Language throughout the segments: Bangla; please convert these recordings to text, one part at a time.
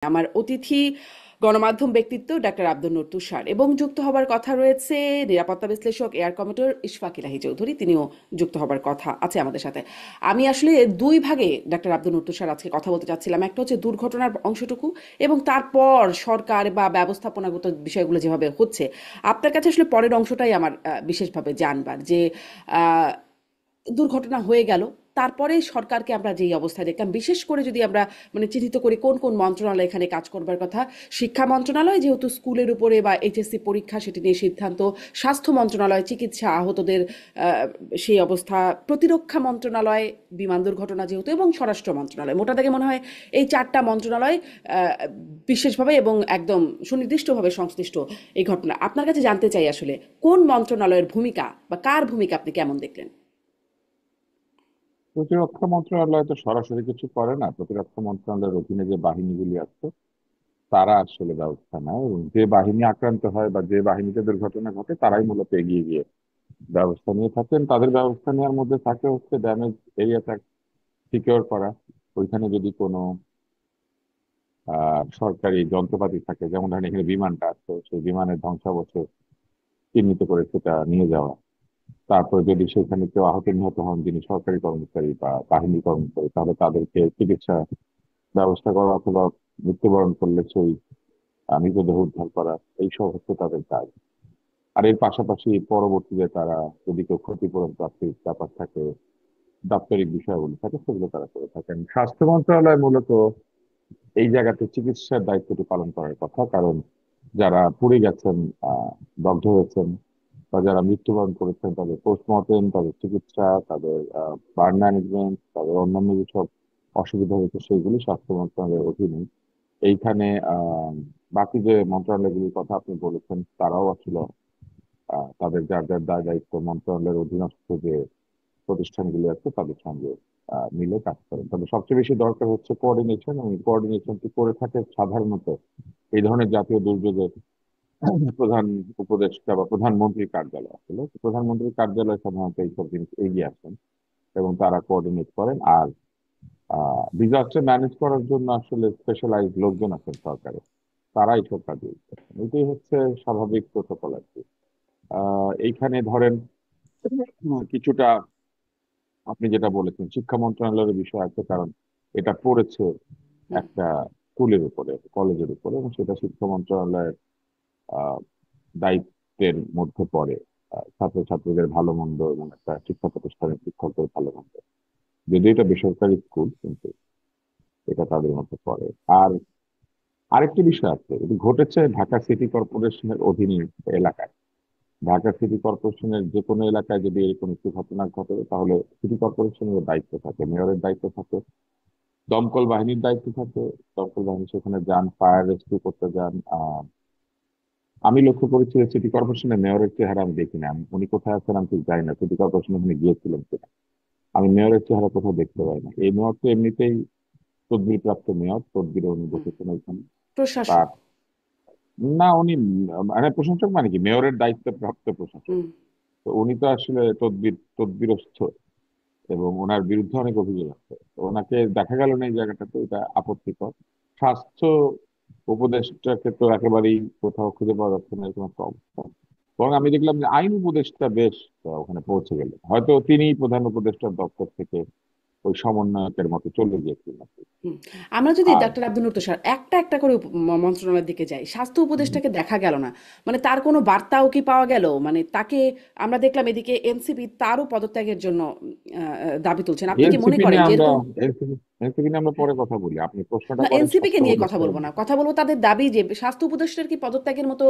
আমার অতিথি গণমাধ্যম ব্যক্তিত্ব ডাক্তার আব্দুল নূর তুষার এবং যুক্ত হবার কথা রয়েছে নিরাপত্তা বিশ্লেষক এয়ার কমোডোর ইশফাক ইলাহি চৌধুরী, তিনিও যুক্ত হবার কথা আছে আমাদের সাথে। আমি আসলে দুই ভাগে ডাক্তার আব্দুল নূর তুষার আজকে কথা বলতে চাচ্ছিলাম। একটা হচ্ছে দুর্ঘটনার অংশটুকু এবং তারপর সরকার বা ব্যবস্থাপনাগত বিষয়গুলো যেভাবে হচ্ছে। আপনার কাছে আসলে পরের অংশটাই আমার বিশেষভাবে জানবার যে আহ, দুর্ঘটনা হয়ে গেল, তারপরে সরকারকে আমরা যেই অবস্থায় দেখলাম, বিশেষ করে যদি আমরা চিহ্নিত করি কোন কোন মন্ত্রণালয় এখানে কাজ করবার কথা। শিক্ষা মন্ত্রণালয় যেহেতু স্কুলের উপরে বা এইচএসসি পরীক্ষা সেটি নিয়ে সিদ্ধান্ত, স্বাস্থ্য মন্ত্রণালয় চিকিৎসা আহতদের সেই অবস্থা, প্রতিরক্ষা মন্ত্রণালয় বিমান দুর্ঘটনা যেহেতু, এবং স্বরাষ্ট্র মন্ত্রণালয়, মোটা দাগে মনে হয় এই চারটা মন্ত্রণালয় বিশেষভাবে এবং একদম সুনির্দিষ্টভাবে সংশ্লিষ্ট এই ঘটনা। আপনার কাছে জানতে চাই আসলে কোন মন্ত্রণালয়ের ভূমিকা বা কার ভূমিকা আপনি কেমন দেখলেন? প্রতিরক্ষা মন্ত্রণালয় তো সরাসরি কিছু করে না। প্রতিরক্ষা মন্ত্রণালয়ের অধীনে যে বাহিনীগুলি আছে তারা আসলে ব্যবস্থা নেয়, এবং যে বাহিনী আক্রান্ত হয় বা যে বাহিনীতে দুর্ঘটনা ঘটে তারাই মূলত এগিয়ে গিয়ে ব্যবস্থা নিয়ে থাকেন। তাদের ব্যবস্থা নেওয়ার মধ্যে থাকে হচ্ছে ড্যামেজ এরিয়াটা সিকিউর করা। ওইখানে যদি কোনো সরকারি যন্ত্রপাতি থাকে, যেমন ধরেন এখানে বিমানটা আছে, সেই বিমানের ধ্বংসাবশেষ চিহ্নিত করে সেটা নিয়ে যাওয়া। তারপর যদি সেখানে কেউ আহত নিহত হন যিনি সরকারি কর্মচারী বা বাহিনী কর্মচারী, তাহলে তাদেরকে চিকিৎসা ব্যবস্থা করা, অথবা মৃত্যুবরণ করলে সেই মৃতদেহ উদ্ধার করা। এইসব হচ্ছে তাদের কাজ। আর এর পাশাপাশি পরবর্তীতে তারা যদি কেউ ক্ষতিপূরণ প্রাপ্তির ব্যাপার থাকে, দাপ্তরিক বিষয়গুলো থাকে, সেগুলো তারা করে থাকেন। স্বাস্থ্য মন্ত্রণালয় মূলত এই জায়গাতে চিকিৎসার দায়িত্বটি পালন করার কথা, কারণ যারা পুড়ে গেছেন, দগ্ধ হয়েছেন, বা যারা মৃত্যুবরণ করেছেন তাদের পোস্টমর্টেম, তাদের চিকিৎসা, তাদের বার্ন ম্যানেজমেন্ট, তাদের অন্যান্য যেসব অসুবিধা হয়েছে সেগুলি স্বাস্থ্য মন্ত্রণালয়ের অধীনে। এইখানে বাকি যে মন্ত্রণালয়গুলির কথা আপনি বলেছেন তারাও আসলে তাদের যার যার দায় দায়িত্ব মন্ত্রণালয়ের অধীনস্থ যে প্রতিষ্ঠানগুলি আছে তাদের সঙ্গে মিলে কাজ করেন। তবে সবচেয়ে বেশি দরকার হচ্ছে কোঅর্ডিনেশন, এবং কোঅর্ডিনেশনটি করে থাকে সাধারণত এই ধরনের জাতীয় দুর্যোগের প্রধান উপদেষ্টা বা প্রধানমন্ত্রীর কার্যালয়। আসলে প্রধানমন্ত্রীর কার্যালয় সাধারণত এইসব জিনিস এগিয়ে আসেন এবং তারা কোঅর্ডিনেট করেন। আর ডিজাস্টার ম্যানেজ করার জন্য আসলে স্পেশালাইজড লোকজন আছেন সরকারে, তারা এইসব কাজে করছেন। এটাই হচ্ছে স্বাভাবিক প্রোটোকল আর কি। এইখানে ধরেন কিছুটা আপনি যেটা বলেছেন শিক্ষা মন্ত্রণালয়ের বিষয় আছে, কারণ এটা পড়েছে হুম। একটা স্কুলের উপরে, কলেজের উপরে, এবং সেটা শিক্ষা মন্ত্রণালয়ের আহ, দায়িত্বের মধ্যে পড়ে। ছাত্রছাত্রীদের ভালো মন্দ এবং একটা শিক্ষা প্রতিষ্ঠানের শিক্ষকদের ভালো মন্দ, যদিও এটা বেসরকারি স্কুল কিন্তু এটা তাদের মধ্যে পড়ে। আর আরেকটি বিষয় আছে, এটি ঘটেছে ঢাকা সিটি কর্পোরেশনের অধীনস্থ এলাকায়। ঢাকা সিটি কর্পোরেশনের যে কোনো এলাকায় যদি এরকম একটি ঘটনা ঘটে, তাহলে সিটি কর্পোরেশনের দায়িত্ব থাকে, মেয়রের দায়িত্ব থাকে, দমকল বাহিনীর দায়িত্ব থাকে। দমকল বাহিনী সেখানে যান, ফায়ার রেস্কিউ করতে যান। আমি লক্ষ্য করেছি যে সিটি কর্পোরেশনের মেয়রের চেহারা আমি দেখি না। উনি কোথায় আছেন আমি ঠিক জানি না, সিটি কর্পোরেশনে ওখানে গিয়েছিলেন কিনা। আমি মেয়রের চেহারা কোথাও দেখতে পাই না। এই মেয়র তো এমনিতেই তদবির প্রাপ্ত মেয়র, তদবিরে উনি হুম। বসেছেন ওইখানে। প্রশাসক। তার না, উনি মানে প্রশাসক মানে কি, মেয়রের দায়িত্ব প্রাপ্ত প্রশাসক। হুম। তো উনি তো আসলে তদবিরস্থ, এবং ওনার বিরুদ্ধে অনেক অভিযোগ আছে। তো ওনাকে দেখা গেল না এই জায়গাটাতে, এটা আপত্তিকর। স্বাস্থ্য উপদেষ্টাকে তো একেবারেই কোথাও খুঁজে পাওয়া যাচ্ছে না, এরকম একটা অবস্থা। বরং আমি দেখলাম যে আইন উপদেষ্টা বেশ ওখানে পৌঁছে গেলেন, হয়তো তিনি প্রধান উপদেষ্টার দপ্তর থেকে ওই সমন্বয়কের মতো চলে গিয়েছিলেন আর কি। হুম। আমরা যদি আর ডাক্তার আব্দুল তুষার একটা একটা করে মন্ত্রণালয়ের দিকে যাই, স্বাস্থ্য উপদেষ্টাকে দেখা গেল না। তার কোনো বার্তাও কি পাওয়া গেল? তাকে আমরা দেখলাম এদিকে এনসিপি তারও পদত্যাগের জন্য দাবি তুলছেন। আপনি কি মনে এনসিপি করেন নিয়ে যে আমরা এরকম? এনসিপি এনসিপি নিয়ে আমরা পরে কথা বলি, আপনি প্রশ্নটা না, করেন এনসিপি কে স্বাস্থ্য নিয়ে কথা উপদেষ্টার বলবো না, দিকে। কথা বলবো তাদের দাবি যে স্বাস্থ্য উপদেষ্টার কি পদত্যাগের মতো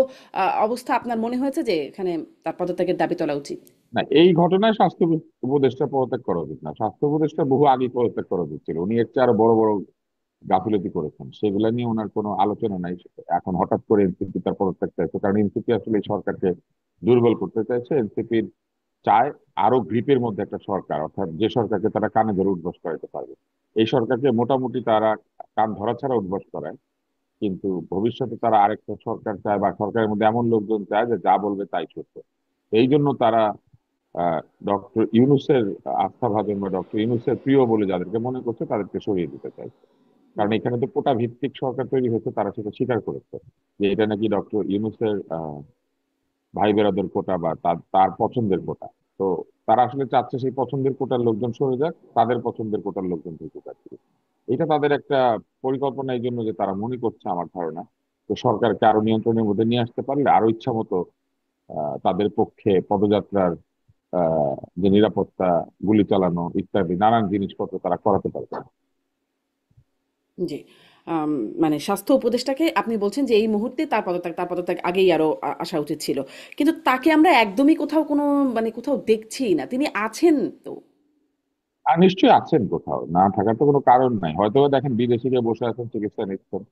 অবস্থা আপনার মনে হয়েছে যে এখানে তার পদত্যাগের দাবি তোলা উচিত? না, এই ঘটনায় স্বাস্থ্য উপদেষ্টা পদত্যাগ করা উচিত না। স্বাস্থ্য উপদেষ্টা বহু আগে পদত্যাগ করা উচিত ছিল। উনি এর চেয়ে আরো বড় বড় গাফিলতি করেছেন, সেগুলা নিয়ে ওনার কোনো আলোচনা নাই। এখন হঠাৎ করে এনসিপি তার পদত্যাগ চাইছে, কারণ এনসিপি আসলে এই সরকারকে দুর্বল করতে চাইছে। এনসিপির চায় আরো গ্রিপের মধ্যে একটা সরকার, অর্থাৎ যে সরকারকে তারা কানে ধরে উঠবস করাতে পারবে। এই সরকারকে মোটামুটি তারা কান ধরা ছাড়া উঠবস করায়, কিন্তু ভবিষ্যতে তারা আরেকটা সরকার চায়, বা সরকারের মধ্যে এমন লোকজন চায় যে যা বলবে তাই সত্য। এই জন্য তারা ডক্টর ইউনূসের আস্থাভাজন বা ডক্টর ইউনূসের প্রিয় বলে যাদেরকে মনে করছে তাদেরকে সরিয়ে দিতে চাইছে। হুম, কারণ এখানে তো কোটা ভিত্তিক সরকার তৈরি হয়েছে, তারা সেটা স্বীকার করেছে যে এটা নাকি ডক্টর ইউনূসের ভাই বেরাদের কোটা বা তার তার পছন্দের কোটা। তো তারা আসলে চাচ্ছে সেই পছন্দের কোটার লোকজন সরে যাক, তাদের পছন্দের কোটার লোকজন ঢুকুক আর কি। এটা তাদের একটা পরিকল্পনা, এই জন্য যে তারা মনে করছে, আমার ধারণা, তো সরকারকে আরো নিয়ন্ত্রণের মধ্যে নিয়ে আসতে পারলে আরো ইচ্ছা মতো তাদের পক্ষে পদযাত্রার যে নিরাপত্তা, গুলি চালানো ইত্যাদি নানান জিনিসপত্র তারা করাতে পারবে। জি। আম, মানে স্বাস্থ্য উপদেষ্টাকে আপনি বলছেন যে এই মুহূর্তে তার পদত্যাগ আগেই আরো আসা উচিত ছিল, কিন্তু তাকে আমরা একদমই কোথাও কোনো মানে কোথাও দেখছি না, তিনি আছেন তো। আর নিশ্চয়ই আছেন কোথাও, না থাকার তো কোনো কারণ নাই। হয়তো বা দেখেন বিদেশে গিয়ে বসে আছেন, চিকিৎসা নিচ্ছেন,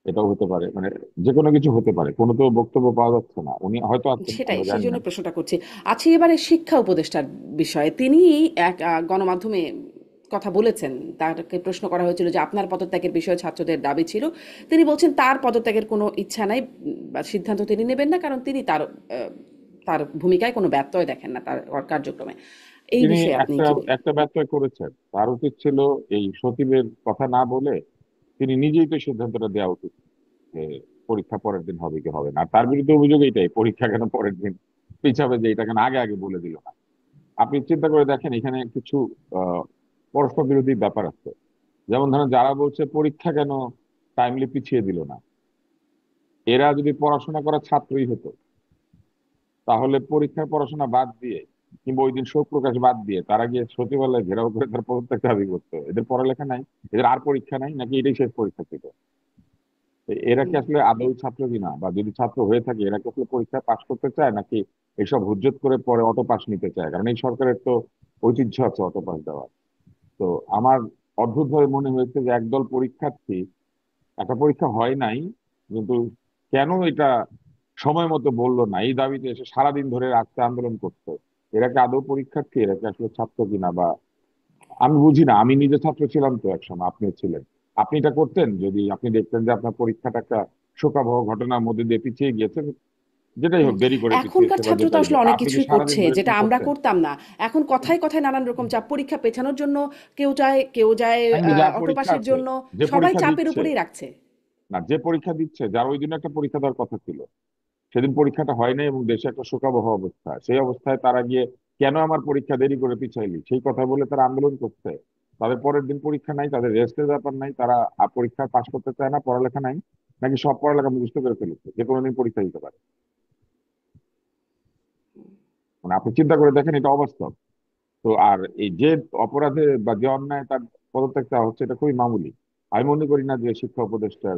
এটাও হতে পারে। মানে যে কোনো কিছু হতে পারে, কোনো তো বক্তব্য পাওয়া যাচ্ছে না, উনি হয়তো আছেন, সেটাই, আমরা সেই জানি জন্য না। প্রশ্নটা করছি। আছি এবারে শিক্ষা উপদেষ্টার বিষয়ে। তিনি এক গণমাধ্যমে কথা বলেছেন। তাকে প্রশ্ন করা হয়েছিল যে আপনার পদত্যাগের বিষয়ে ছাত্রদের দাবি ছিল। তিনি বলছেন তার পদত্যাগের কোনো ইচ্ছা নাই, বা সিদ্ধান্ত তিনি নেবেন না, কারণ তিনি তার ভূমিকায় কোনো ব্যত্যয় দেখেন না তার কার্যক্রমে। এই তিনি বিষয়ে আপনি একটা কি বলবেন? একটা ব্যত্যয় করেছেন, তার উচিত ছিল এই সচিবের কথা না বলে তিনি নিজেই তো সিদ্ধান্তটা দেওয়া উচিত যে পরীক্ষা পরের দিন হবে কি হবে না। আর তার বিরুদ্ধে অভিযোগ এইটাই, পরীক্ষা কেন পরের দিন পিছাবে, যে এটা কেন আগে আগে বলে দিল না। আপনি চিন্তা করে দেখেন, এখানে কিছু আহ পরস্পর বিরোধী ব্যাপার আছে। যেমন ধরেন, যারা বলছে পরীক্ষা কেন টাইমলি পিছিয়ে দিল না, এরা যদি পড়াশোনা করা ছাত্রই হতো, তাহলে পরীক্ষার পড়াশোনা বাদ দিয়ে কিংবা ওই দিন শোক প্রকাশ বাদ দিয়ে তারা গিয়ে সচিবালয়ে ঘেরাও করে তার পদত্যাগ দাবি করতো। এদের পড়ালেখা নাই, এদের আর পরীক্ষা নাই নাকি এটাই শেষ পরীক্ষা ছিল? এরা কি হুম। আসলে আদৌ ছাত্র কিনা, বা যদি ছাত্র হয়ে থাকে এরা কি আসলে পরীক্ষায় পাশ করতে চায়, নাকি এইসব হুজ্জত করে পরে অটো পাস নিতে চায়? কারণ এই সরকারের তো ঐতিহ্য আছে অটো পাস দেওয়ার। তো আমার অদ্ভুত ভাবে মনে হয়েছে যে একদল পরীক্ষার্থী, একটা পরীক্ষা হয় নাই কিন্তু কেন এটা সময় মতো বললো না, এই দাবিতে এসে সারাদিন ধরে রাস্তা আন্দোলন করছে। এরা কি আদৌ পরীক্ষার্থী, এরা কি আসলে ছাত্র কিনা? বা আমি বুঝি না। আমি নিজে ছাত্র ছিলাম তো একসময়, আপনিও ছিলেন। আপনি এটা করতেন যদি আপনি দেখতেন যে আপনার পরীক্ষাটা একটা শোকাবহ ঘটনার মধ্যে দিয়ে পিছিয়ে গিয়েছে, যেটাই হুম। হোক, দেরি করে এখনকার পিছিয়েছে বা ছাত্র তো যেটাই আসলে হোক, অনেক আপনি কি কিছুই সারাদিন করছে, ধরে কি যেটা আমরা করতেন? করতাম না। এখন কথায় কথায় নানান রকম চাপ, পরীক্ষা পেছানোর জন্য কেউ যায় কিন্তু যার পরীক্ষা অটোপাসের আছে, জন্য। যে সবাই পরীক্ষা চাপের দিচ্ছে, উপরেই রাখছে। না যে পরীক্ষা দিচ্ছে, যার ওই দিন একটা পরীক্ষা দেওয়ার কথা ছিল, সেদিন পরীক্ষাটা হয় নাই এবং দেশে একটা শোকাবহ অবস্থা, সেই অবস্থায় তারা গিয়ে কেন আমার পরীক্ষা দেরি করে পিছাইলি সেই কথা বলে তারা আন্দোলন করছে। তাদের পরের দিন পরীক্ষা নাই, তাদের রেস্টের ব্যাপার নাই, তারা পরীক্ষা পাশ করতে চায় না, পড়ালেখা নাই, নাকি সব পড়ালেখা মুখস্থ করে ফেলেছে, যে কোনো দিন পরীক্ষা দিতে পারে। মানে আপনি চিন্তা করে দেখেন, এটা অবাস্তব। তো আর এই যে অপরাধে বা যে অন্যায় তার পদত্যাগ চাওয়া হচ্ছে, এটা খুবই মামুলি। আমি মনে করি না যে শিক্ষা উপদেষ্টার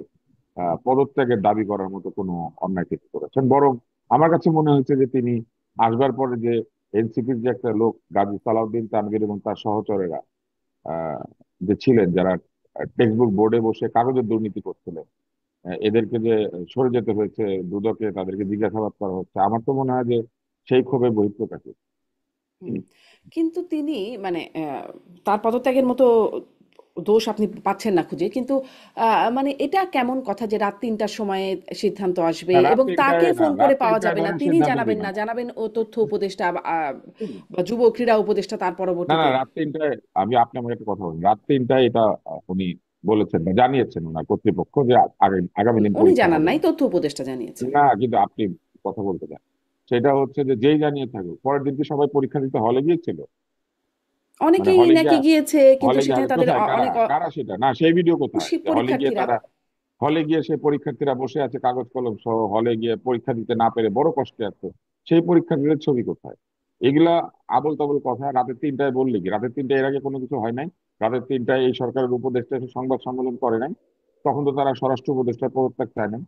পদত্যাগের দাবি করার মতো কোনো অন্যায় কিছু করেছেন। বরং আমার কাছে মনে হয়েছে যে তিনি আসবার পরে যে এনসিপির যে একটা লোক গাজী সালাউদ্দিন তানভীর এবং তার সহচরেরা আহ, যে ছিলেন, যারা টেক্সট বুক বোর্ডে বসে কাগজের দুর্নীতি করছিলেন, এদেরকে যে সরে যেতে হয়েছে দুদকে, তাদেরকে জিজ্ঞাসাবাদ করা হচ্ছে, আমার তো মনে হয় যে সেই ক্ষোভে বহিঃপ্রকাশিত। হুম। কিন্তু তিনি মানে তার পদত্যাগের মতো দোষ আপনি পাচ্ছেন না খুঁজে, কিন্তু মানে এটা কেমন কথা যে রাত ৩টার সময়ে সিদ্ধান্ত আসবে না, রাত এবং তাকে তিনটায় না, ফোন করে রাত পাওয়া তিনটায় যাবে না, ধরেন তিনি সিদ্ধান্ত জানাবেন দিবে না, না। জানাবেন ও তথ্য উপদেষ্টা বা যুব ক্রীড়া উপদেষ্টা তার না না, পরবর্তীতে। রাত তিনটায় আপনি আমাকে একটা কথা বলুন, রাত তিনটায় এটা উনি বলেছেন বা জানিয়েছেন ওনার কর্তৃপক্ষ যে আগামী দিন উনি পরীক্ষা জানান হবে নাই, না। তথ্য উপদেষ্টা জানিয়েছেন। না, কিন্তু আপনি কথা বলতে দেন। সেটা হচ্ছে যে যেই জানিয়ে থাকুক, পরের দিন কি সবাই পরীক্ষা দিতে হলে গিয়েছিল? মানে অনেকেই হলে নাকি গিয়া, গিয়েছে, কিন্তু হলে গিয়ে সেখানে তাদের কোথায়, কারা অনেক কারা সেটা না, সেই ভিডিও কোথায় খুশি যে হলে গিয়ে পরীক্ষার্থীরা। তারা, হলে গিয়ে সেই পরীক্ষার্থীরা বসে আছে কাগজ কলম সহ, হলে গিয়ে পরীক্ষা দিতে না পেরে বড় কষ্টে আছে, সেই পরীক্ষার্থীদের ছবি কোথায়? এগুলা আবোল তাবোল কথা। রাতের তিনটায় বললে কি, রাতের তিনটায় এর আগে কোনো কিছু হয় নাই? রাতের তিনটায় এই সরকারের উপদেষ্টা এসে সংবাদ সম্মেলন করে নাই? তখন তো তারা স্বরাষ্ট্র উপদেষ্টার পদত্যাগ চায় না।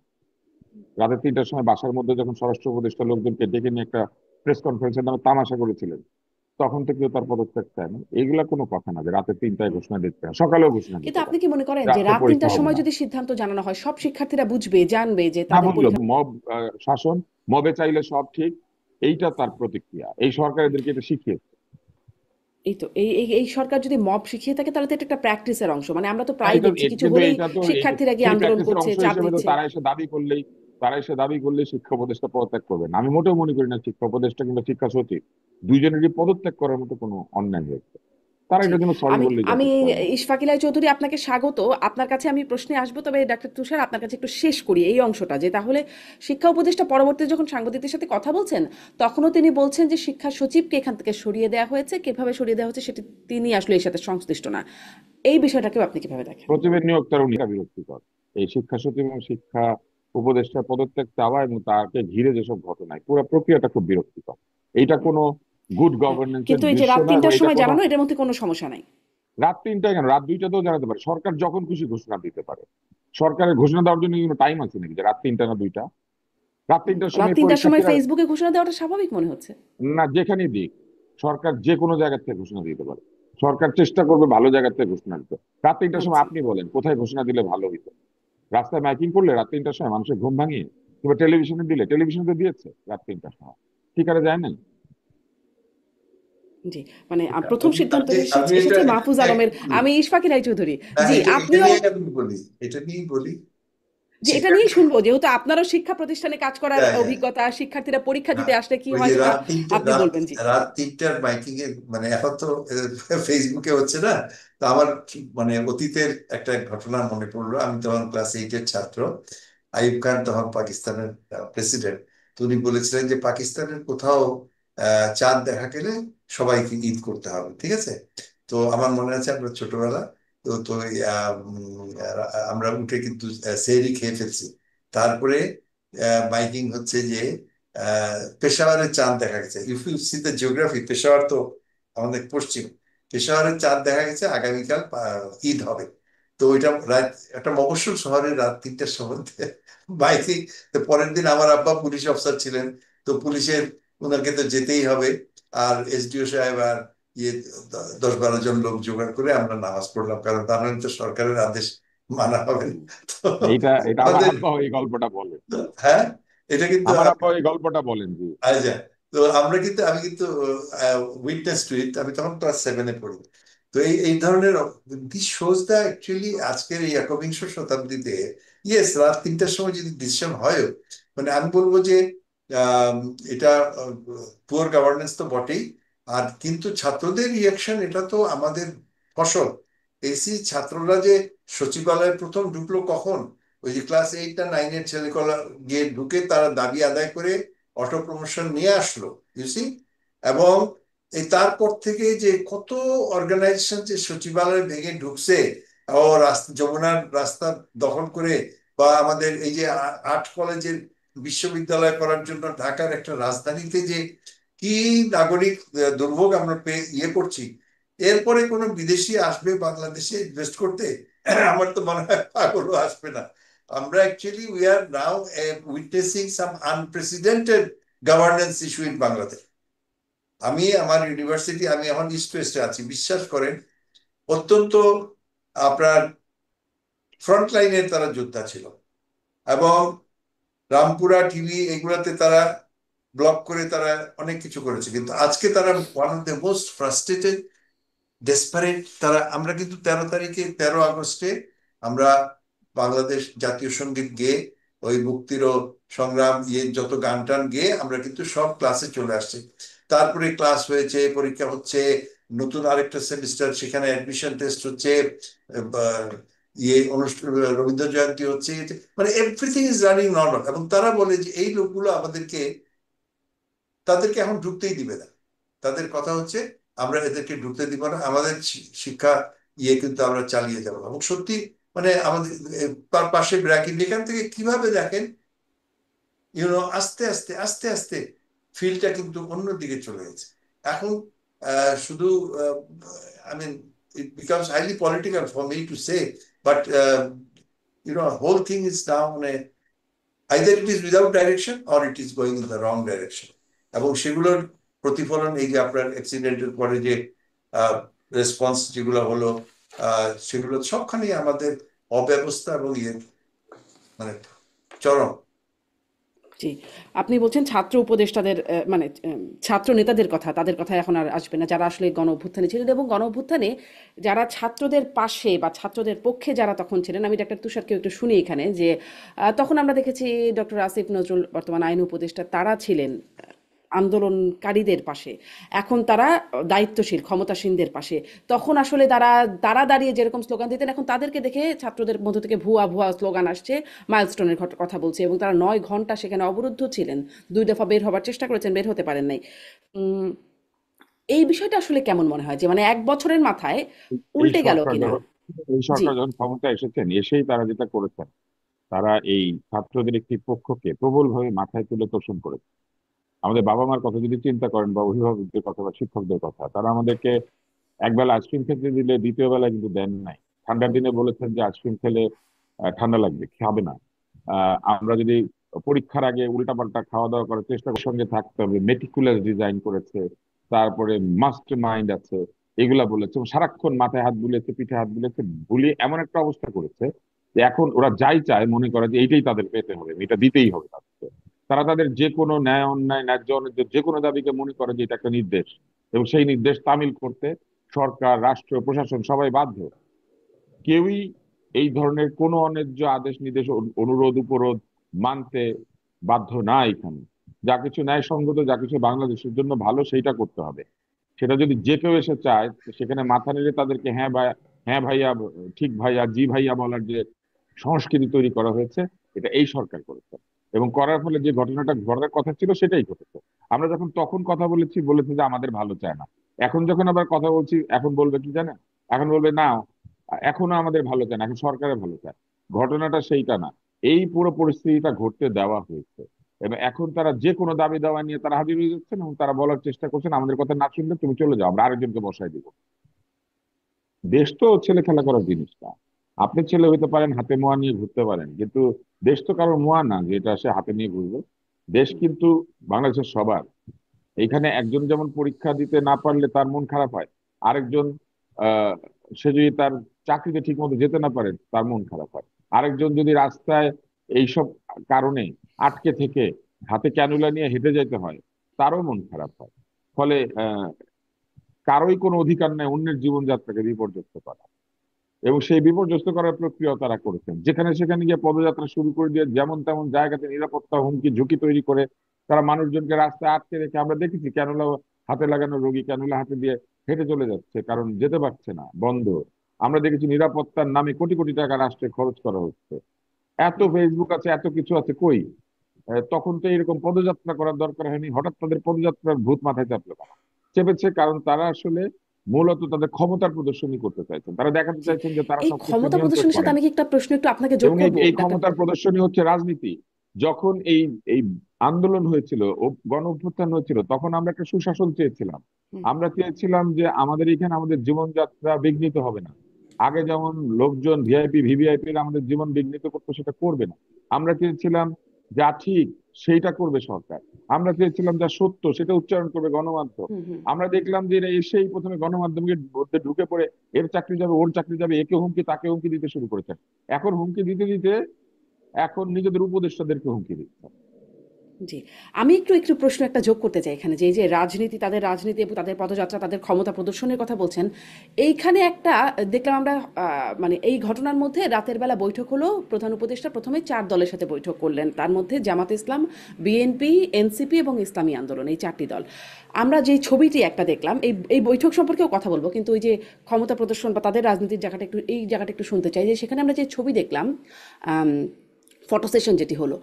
রাতের তিনটার সময় বাসার মধ্যে যখন স্বরাষ্ট্র উপদেষ্টা লোকজনকে ডেকে নিয়ে একটা প্রেস কনফারেন্সের নামে তামাশা করেছিলেন, তখন তো কেউ তার পদত্যাগ চায় না। এগুলা কোনো কথা না যে রাতের তিনটায় ঘোষণা দিতে হয়, সকালেও ঘোষণা কিন্তু দিতে আপনি পারে কি মনে করেন যে রাত্রে রাত পরীক্ষা ৩টার হবে সময় না। যদি সিদ্ধান্ত জানানো হয়, সব শিক্ষার্থীরা বুঝবে, জানবে যে না তাদের বুঝলো পরীক্ষা। মব শাসন, মবে চাইলে সব ঠিক, এইটা তার প্রতিক্রিয়া। এই সরকার এদেরকে এটা শিখিয়েছে। এই তো এই সরকার যদি মব শিখিয়ে থাকে, তাহলে তো এটা একটা প্র্যাকটিসের অংশ। মানে আমরা তো না, প্রায় এটা দেখছি কিছু কিন্তু হলেই এইটা তো শিক্ষার্থীরা গিয়ে সেই আন্দোলন প্র্যাকটিসের করছে, অংশ চাপ হিসেবে তো দিচ্ছে। তারা এসে দাবি করলেই শিক্ষা উপদেষ্টা পদত্যাগ করবেন। আমি মোটেও মনে করি না শিক্ষা উপদেষ্টা কিংবা শিক্ষা সচিব দুইজনেরই পদত্যাগ করার মতো কোনো অন্যায় হয়েছে। তারা জি, এটার জন্য সরি আমি বললেই আমি যথেষ্ট আমার। ইশফাক ইলাই চৌধুরী, আপনাকে স্বাগত। আপনার কাছে আমি প্রশ্নে আসবো, তবে ডাক্তার তুষার আপনার কাছে একটু শেষ করি এই অংশটা, যে তাহলে শিক্ষা উপদেষ্টা পরবর্তীতে যখন সাংবাদিকদের সাথে কথা বলছেন, তখনও তিনি বলছেন যে শিক্ষা সচিবকে এখান থেকে সরিয়ে দেওয়া হয়েছে, কিভাবে সরিয়ে দেওয়া হচ্ছে সেটি তিনি আসলে এর সাথে সংশ্লিষ্ট না। এই বিষয়টাকেও আপনি কিভাবে দেখেন? সচিবের নিয়োগ তার বিরক্তিকর। এই শিক্ষা সচিব এবং শিক্ষা উপদেষ্টা পদত্যাগ চাওয়া এবং তাকে ঘিরে যেসব ঘটনা, পুরো প্রক্রিয়াটা খুব বিরক্তিকর। এইটা কোনো গুড হ্যাঁ, গভর্নেন্সের কিন্তু এই যে দৃশ্য রাত না, এবং 3টার এটা সময় কোনো জানানো, এটার মধ্যে কোনো সমস্যা নাই। রাত 3টায় কেন, রাত 2টাতেও জানাতে পারে। সরকার যখন খুশি ঘোষণা দিতে পারে। সরকারের ঘোষণা দেওয়ার জন্য কোনো টাইম আছে নাকি যে রাত 3টা না 2টা? রাত 3টার রাত সময় 3টার সময় পরীক্ষার্থীরা, ফেসবুকে ঘোষণা দেওয়াটা স্বাভাবিক মনে হচ্ছে। না যেখানেই দিক, সরকার যে কোনো জায়গা থেকে ঘোষণা দিতে পারে। সরকার চেষ্টা করবে ভালো জায়গা থেকে ঘোষণা দিতে। রাত 3টার সময় আচ্ছা, আপনি বলেন কোথায় ঘোষণা দিলে ভালো হইতো? রাস্তায় মাইকিং করলে রাত 3টার সময় মানুষের ঘুম ভাঙিয়ে, কিংবা টেলিভিশনে দিলে, টেলিভিশনে তো দিয়েছে রাত 3টার সময়, ঠিক আছে যায় নাই? জি, মানে প্রথম সিদ্ধান্ত আমি এটা এসেছে মাহফুজ আলমের। একটু বলি। আমি ইশফাক ইলাই চৌধুরী। হ্যাঁ, জি, এটা আপনিও, নিয়ে আমি বলি, এটা নিয়েই বলি। যে এটা শিক্ষা নিয়ে শুনবো, যেহেতু আপনারও শিক্ষা প্রতিষ্ঠানে কাজ করার হ্যাঁ, হ্যাঁ, অভিজ্ঞতা, শিক্ষার্থীরা পরীক্ষা হ্যাঁ। দিতে আসলে কি ওই হয় যে সেটা রাত তিনটে, আপনি রাত বলবেন। জি, রাত 3টার মাইকিং এর মানে এখন তো ফেসবুকে হচ্ছে না। তো আমার মানে অতীতের একটা ঘটনা মনে পড়লো। আমি তখন ক্লাস 8-এর ছাত্র। আইয়ুব খান তখন পাকিস্তানের প্রেসিডেন্ট। তো উনি বলেছিলেন যে পাকিস্তানের কোথাও চাঁদ দেখা গেলে সবাইকে ঈদ করতে হবে, ঠিক আছে? তো আমার মনে আছে আমরা ছোটবেলা, তো তো আমরা উঠে কিন্তু সেহরি খেয়ে ফেলছি। তারপরে মাইকিং হচ্ছে যে পেশাওয়ারের চাঁদ দেখা গেছে। If you see the geography, Peshawar তো আমাদের পশ্চিম। পেশাওয়ারের চাঁদ দেখা গেছে, আগামীকাল ঈদ হবে। তো ওইটা রাত, একটা মফস্বল শহরে রাত 3টার সময় মাইকিং। তো পরের দিন আমার আব্বা পুলিশ অফিসার ছিলেন। তো পুলিশের, ওনাকে তো যেতেই হবে। আর এসডিও সাহেব আর ইয়ে 10-12 জন লোক জোগাড় করে আমরা নামাজ পড়লাম, কারণ তার মানে তো সরকারের আদেশ মানা হবে না। তো এইটা এটা আমার আমাদের, আব্বা এই গল্পটা বলে। হ্যাঁ, এটা কিন্তু আমার আব্বা এই গল্পটা বলেন যে, আচ্ছা। তো আমরা কিন্তু, আমি কিন্তু উইটনেস টু ইট। আমি তখন ক্লাস 7-এ পড়ি। তো এই ধরনের দিস শোজ দ্য অ্যাকচুয়ালি আজকের এই একবিংশ শতাব্দীতে, ইয়েস, রাত 3টার সময় যদি ডিসিশন হয়, মানে আমি বলবো যে আম, এটা পুয়ার গভর্নেন্স তো বটেই। আর কিন্তু ছাত্রদের রিয়াকশন, এটা তো আমাদের ফসল। এসি ছাত্ররা যে সচিবালয়ে প্রথম ঢুকলো কখন, ওই যে ক্লাস 8 আর 9-এর ছেলেকলা গিয়ে ঢুকে তারা দাবি আদায় করে অটো প্রমোশন নিয়ে আসলো, ইউসি। এবং এই তারপর থেকে যে কত অর্গানাইজেশন যে সচিবালয় ভেঙে ঢুকছে, ও রাস্তা, যমুনার রাস্তা দখল করে, বা আমাদের এই যে আর্ট কলেজের বিশ্ববিদ্যালয় করার জন্য ঢাকার একটা রাজধানীতে যে কি নাগরিক দুর্ভোগ আমরা ইয়ে করছি। এরপরে কোনো বিদেশি আসবে বাংলাদেশে ইনভেস্ট করতে? আমার তো মনে হয় পাগলও আসবে না। আমরা actually we are now witnessing some unprecedented governance issue in Bangladesh. আমি আমার ইউনিভার্সিটি, আমি এখন ইস্ট ওয়েস্টে আছি, বিশ্বাস করেন, অত্যন্ত আপনার ফ্রন্ট লাইনের তারা যোদ্ধা ছিল। এবং রামপুরা টিভি এগুলাতে তারা ব্লক করে তারা অনেক কিছু করেছে, কিন্তু আজকে তারা one of the most frustrated, desperate তারা। আমরা কিন্তু 13 তারিখে, 13 আগস্টে আমরা বাংলাদেশ জাতীয় সঙ্গীত গেয়ে, ওই মুক্তির ও সংগ্রাম ইয়ে যত গান টান গেয়ে আমরা কিন্তু সব ক্লাসে চলে আসছি। তারপরে ক্লাস হয়েছে, পরীক্ষা হচ্ছে, নতুন আরেকটা সেমিস্টার, সেখানে অ্যাডমিশন টেস্ট হচ্ছে, বা ইয়ে অনুষ্ঠান, রবীন্দ্র জয়ন্তী হচ্ছে, মানে এভরিথিং ইজ রানিং নর্মাল। এবং তারা বলে যে এই লোকগুলো আমাদেরকে, তাদেরকে এখন ঢুকতেই দিবে না। তাদের কথা হচ্ছে আমরা এদেরকে ঢুকতে দিব না, আমাদের শিক্ষা ইয়ে কিন্তু আমরা চালিয়ে যাবো। এবং সত্যি মানে আমাদের তার পাশে ব্র্যাকেট, এখান থেকে কিভাবে দেখেন, আস্তে আস্তে আস্তে আস্তে ফিল্ডটা কিন্তু অন্যদিকে চলে গেছে। এখন শুধু I mean, it becomes highly political for me to say, but whole thing is now মানে either it is without direction or it is going in the wrong direction. এবং সেগুলোর প্রতিফলন এই যে আপনার অ্যাক্সিডেন্টের পরে যে রেসপন্স যেগুলো হলো, সেগুলো সবখানেই আমাদের অব্যবস্থা এবং ইয়ে মানে চরম। জি, আপনি বলছেন ছাত্র উপদেষ্টাদের, মানে ছাত্র নেতাদের কথা, তাদের কথা এখন আর আসবে না, যারা আসলে গণ অভ্যুত্থানে ছিলেন, এবং গণ অভ্যুত্থানে যারা ছাত্রদের পাশে বা ছাত্রদের পক্ষে যারা তখন ছিলেন। আমি ডাক্তার তুষারকে একটু শুনি এখানে, যে তখন আমরা দেখেছি ডক্টর আসিফ নজরুল, বর্তমান আইন উপদেষ্টা, তারা ছিলেন আন্দোলনকারীদের পাশে, এখন তারা দায়িত্বশীল ক্ষমতাসীনদের পাশে। তখন আসলে তারা তারা দাঁড়িয়ে যেরকম স্লোগান দিতেন, এখন তাদেরকে দেখে ছাত্রদের মধ্য থেকে ভুয়া ভুয়া স্লোগান আসছে, মাইলস্টোনের কথা বলছে, এবং তারা 9 ঘন্টা সেখানে অবরুদ্ধ ছিলেন, 2 দফা বের হবার চেষ্টা করেছেন, বের হতে পারেন নাই। উম, এই বিষয়টা আসলে কেমন মনে হয় যে মানে 1 বছরের মাথায় এই উল্টে গেল সরকার কিনা? যখন এই জি। সরকার যখন ক্ষমতা এসেছেন, এসেই তারা যেটা করেছেন, তারা এই ছাত্রদের একটি পক্ষকে প্রবলভাবে মাথায় তুলে তোষণ করেছে। আমাদের বাবা মার কথা যদি চিন্তা করেন, বা অভিভাবকদের কথা বা শিক্ষকদের কথা, তারা আমাদেরকে একবেলা আইসক্রিম খেতে দিলে দ্বিতীয় বেলা কিন্তু দেন নাই। ঠান্ডার দিনে বলেছেন যে আইসক্রিম খেলে ঠান্ডা লাগবে, খাবে না। আমরা যদি পরীক্ষার আগে উল্টাপাল্টা খাওয়া দাওয়া করার চেষ্টা করার সঙ্গে থাকতে হবে, মেটিকুলাস ডিজাইন করেছে, তারপরে মাস্টার মাইন্ড আছে, এগুলা বলেছে, এবং সারাক্ষণ মাথায় হাত বুলিয়েছে, পিঠে হাত বুলিয়েছে, বুলিয়ে এমন একটা অবস্থা করেছে যে এখন ওরা যাই চায় মনে করে যে এইটাই তাদের পেতে হবে, এটা দিতেই হবে তাদেরকে। তারা তাদের যে কোনো ন্যায় অন্যায় ন্যায্য অন্যায্য যে কোনো দাবিকে মনে করে যে এটা একটা নির্দেশ, এবং সেই নির্দেশ তামিল করতে সরকার, রাষ্ট্র, প্রশাসন সবাই বাধ্য। কেউই এই ধরনের কোনো অন্যায্য আদেশ নির্দেশ অনুরোধ উপরোধ মানতে বাধ্য না। এখানে যা কিছু ন্যায়সঙ্গত, যা কিছু বাংলাদেশের জন্য ভালো, সেইটা করতে হবে। সেটা যদি যে কেউ এসে চায়, তো সেখানে মাথা নেড়ে তাদেরকে হ্যাঁ ভাই, হ্যাঁ ভাইয়া, ঠিক ভাইয়া, জি ভাইয়া বলার যে সংস্কৃতি তৈরি করা হয়েছে, এটা এই সরকার করেছে। এবং করার ফলে যে ঘটনাটা ঘটার কথা ছিল সেটাই ঘটেছে। আমরা যখন তখন কথা বলেছি যে আমাদের ভালো চায় না। এখন যখন আবার কথা বলছি, এখন বলবে কি জানেন? এখন বলবে না, এখনো আমাদের ভালো চায় না, এখন সরকারের ভালো চায়। ঘটনাটা সেইটা না, এই পুরো পরিস্থিতিটা ঘটতে দেওয়া হয়েছে। এবং এখন তারা যে কোনো দাবি দাওয়া নিয়ে তারা হাজির হয়ে যাচ্ছেন, এবং তারা বলার চেষ্টা করছেন আমাদের কথা না শুনলে তুমি চলে যাও, আমরা আরেকজনকে বসাই দিব। দেশ তো ছেলে খেলা করার জিনিস না। আপনি ছেলে হইতে পারেন, হাতে মোয়া নিয়ে ঘুরতে পারেন, কিন্তু দেশ তো কারোর মোয়া না যে এটা সে হাতে নিয়ে ঘুরবে। দেশ কিন্তু বাংলাদেশের সবার। এইখানে একজন যেমন পরীক্ষা দিতে না পারলে তার মন খারাপ হয়, আরেকজন আহ সে যদি তার চাকরিতে ঠিক মতো যেতে না পারে তার মন খারাপ হয়, আরেকজন যদি রাস্তায় এইসব কারণে আটকে থেকে হাতে ক্যানুলা নিয়ে হেঁটে যেতে হয়, তারও মন খারাপ হয়। ফলে কারোই কোনো অধিকার নেই অন্যের জীবনযাত্রাকে বিপর্যস্ত করা। এবং সেই বিপর্যস্ত করার প্রক্রিয়া তারা করেছেন, যেখানে সেখানে গিয়ে পদযাত্রা শুরু করে দিয়ে যেমন তেমন জায়গাতে নিরাপত্তা হুমকি ঝুঁকি তৈরি করে তারা মানুষজনকে রাস্তায় আটকে রেখে, আমরা দেখেছি ক্যানুলা হাতে লাগানো রোগী ক্যানুলা হাতে দিয়ে হেঁটে চলে যাচ্ছে, কারণ যেতে পারছে না, বন্ধ। আমরা দেখেছি নিরাপত্তার নামে কোটি কোটি টাকা রাষ্ট্রে খরচ করা হচ্ছে। এত ফেসবুক আছে, এত কিছু আছে, কই? তখন তো এরকম পদযাত্রা করার দরকার হয়নি, হঠাৎ তাদের পদযাত্রার ভূত মাথায় চাপলো কেন? চেপেছে কারণ তারা আসলে মূলত তাদের ক্ষমতার প্রদর্শনী করতে চাইছেন, তারা দেখাতে জি। চাইছেন যে তারা এই সবকিছু ক্ষমতা নিয়ন্ত্রণ প্রদর্শনের সাথে করেন। আমি কি একটা প্রশ্ন একটু আপনাকে যোগ এবং এই করব এই ডাক্তার? ক্ষমতার প্রদর্শনী হচ্ছে রাজনীতি। যখন এই এই আন্দোলন হয়েছিল ও গণ অভ্যুত্থান হয়েছিল, তখন আমরা একটা সুশাসন চেয়েছিলাম। হুম। আমরা চেয়েছিলাম যে আমাদের এখানে আমাদের জীবনযাত্রা বিঘ্নিত হবে না। আগে যেমন লোকজন ভিআইপি ভিভিআইপি আমাদের জীবন বিঘ্নিত করতো, সেটা করবে না। আমরা চেয়েছিলাম যা ঠিক সেইটা করবে সরকার। আমরা চেয়েছিলাম যা সত্য সেটা উচ্চারণ করবে গণমাধ্যম। হুম। হুম। আমরা দেখলাম যে এরা এসেই প্রথমে গণমাধ্যমের মধ্যে ঢুকে পড়ে এর চাকরি যাবে, ওর চাকরি যাবে, একে হুমকি তাকে হুমকি দিতে শুরু করেছেন। এখন হুমকি দিতে দিতে এখন নিজেদের উপদেষ্টাদেরকে হুমকি দিচ্ছে। জি। আমি একটু একটু প্রশ্ন একটা যোগ করতে চাই এখানে, যে এই যে রাজনীতি, তাদের রাজনীতি এবং তাদের পদযাত্রা, তাদের ক্ষমতা প্রদর্শনের কথা বলছেন, এইখানে একটা দেখলাম আমরা, মানে এই ঘটনার মধ্যে রাতের বেলা বৈঠক হলো, প্রধান উপদেষ্টা প্রথমে 4 দলের সাথে বৈঠক করলেন, তার মধ্যে জামাত ইসলাম, বিএনপি, এনসিপি এবং ইসলামী আন্দোলন, এই 4টি দল। আমরা যে ছবিটি একটা দেখলাম, এই বৈঠক সম্পর্কেও কথা বলবো, কিন্তু ওই যে ক্ষমতা প্রদর্শন বা তাদের রাজনীতির জায়গাটা একটু, এই জায়গাটা একটু শুনতে চাই, যে সেখানে আমরা যে ছবি দেখলাম, ফটো সেশন যেটি হলো,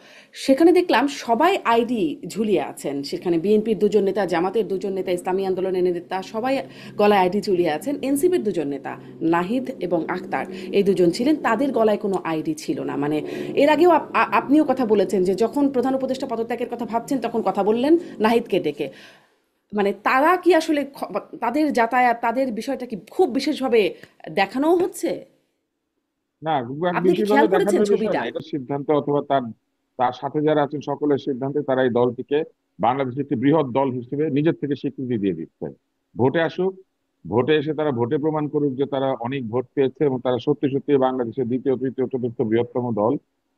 সেখানে দেখলাম সবাই আইডি ঝুলিয়ে আছেন, সেখানে বিএনপির 2জন নেতা, জামাতের 2জন নেতা, ইসলামী আন্দোলনের নেতা, সবাই গলায় আইডি ঝুলিয়ে আছেন। এনসিপির 2জন নেতা, নাহিদ এবং আক্তার, এই 2জন ছিলেন, তাদের গলায় কোনো আইডি ছিল না। মানে এর আগেও আপনিও কথা বলেছেন যে যখন প্রধান উপদেষ্টা পদত্যাগের কথা ভাবছেন তখন কথা বললেন নাহিদকে ডেকে। মানে তারা কি আসলে তাদের যাতায়াত, তাদের বিষয়টা কি খুব বিশেষভাবে দেখানোও হচ্ছে? না, খুব এক আপনি কি বিশেষভাবে খেয়াল করেছেন দেখানোর বিষয় ছবিটা? না, এটা সিদ্ধান্ত অথবা তার তার সাথে যারা আছেন সকলের সিদ্ধান্তে তারা এই দলটিকে বাংলাদেশের একটি বৃহৎ দল হিসেবে নিজের থেকে স্বীকৃতি দিয়ে দিচ্ছে। ভোটে আসুক, ভোটে এসে তারা ভোটে প্রমাণ করুক যে তারা অনেক ভোট পেয়েছে এবং তারা সত্যি সত্যি বাংলাদেশের দ্বিতীয় তৃতীয় চতুর্থ বৃহত্তম দল।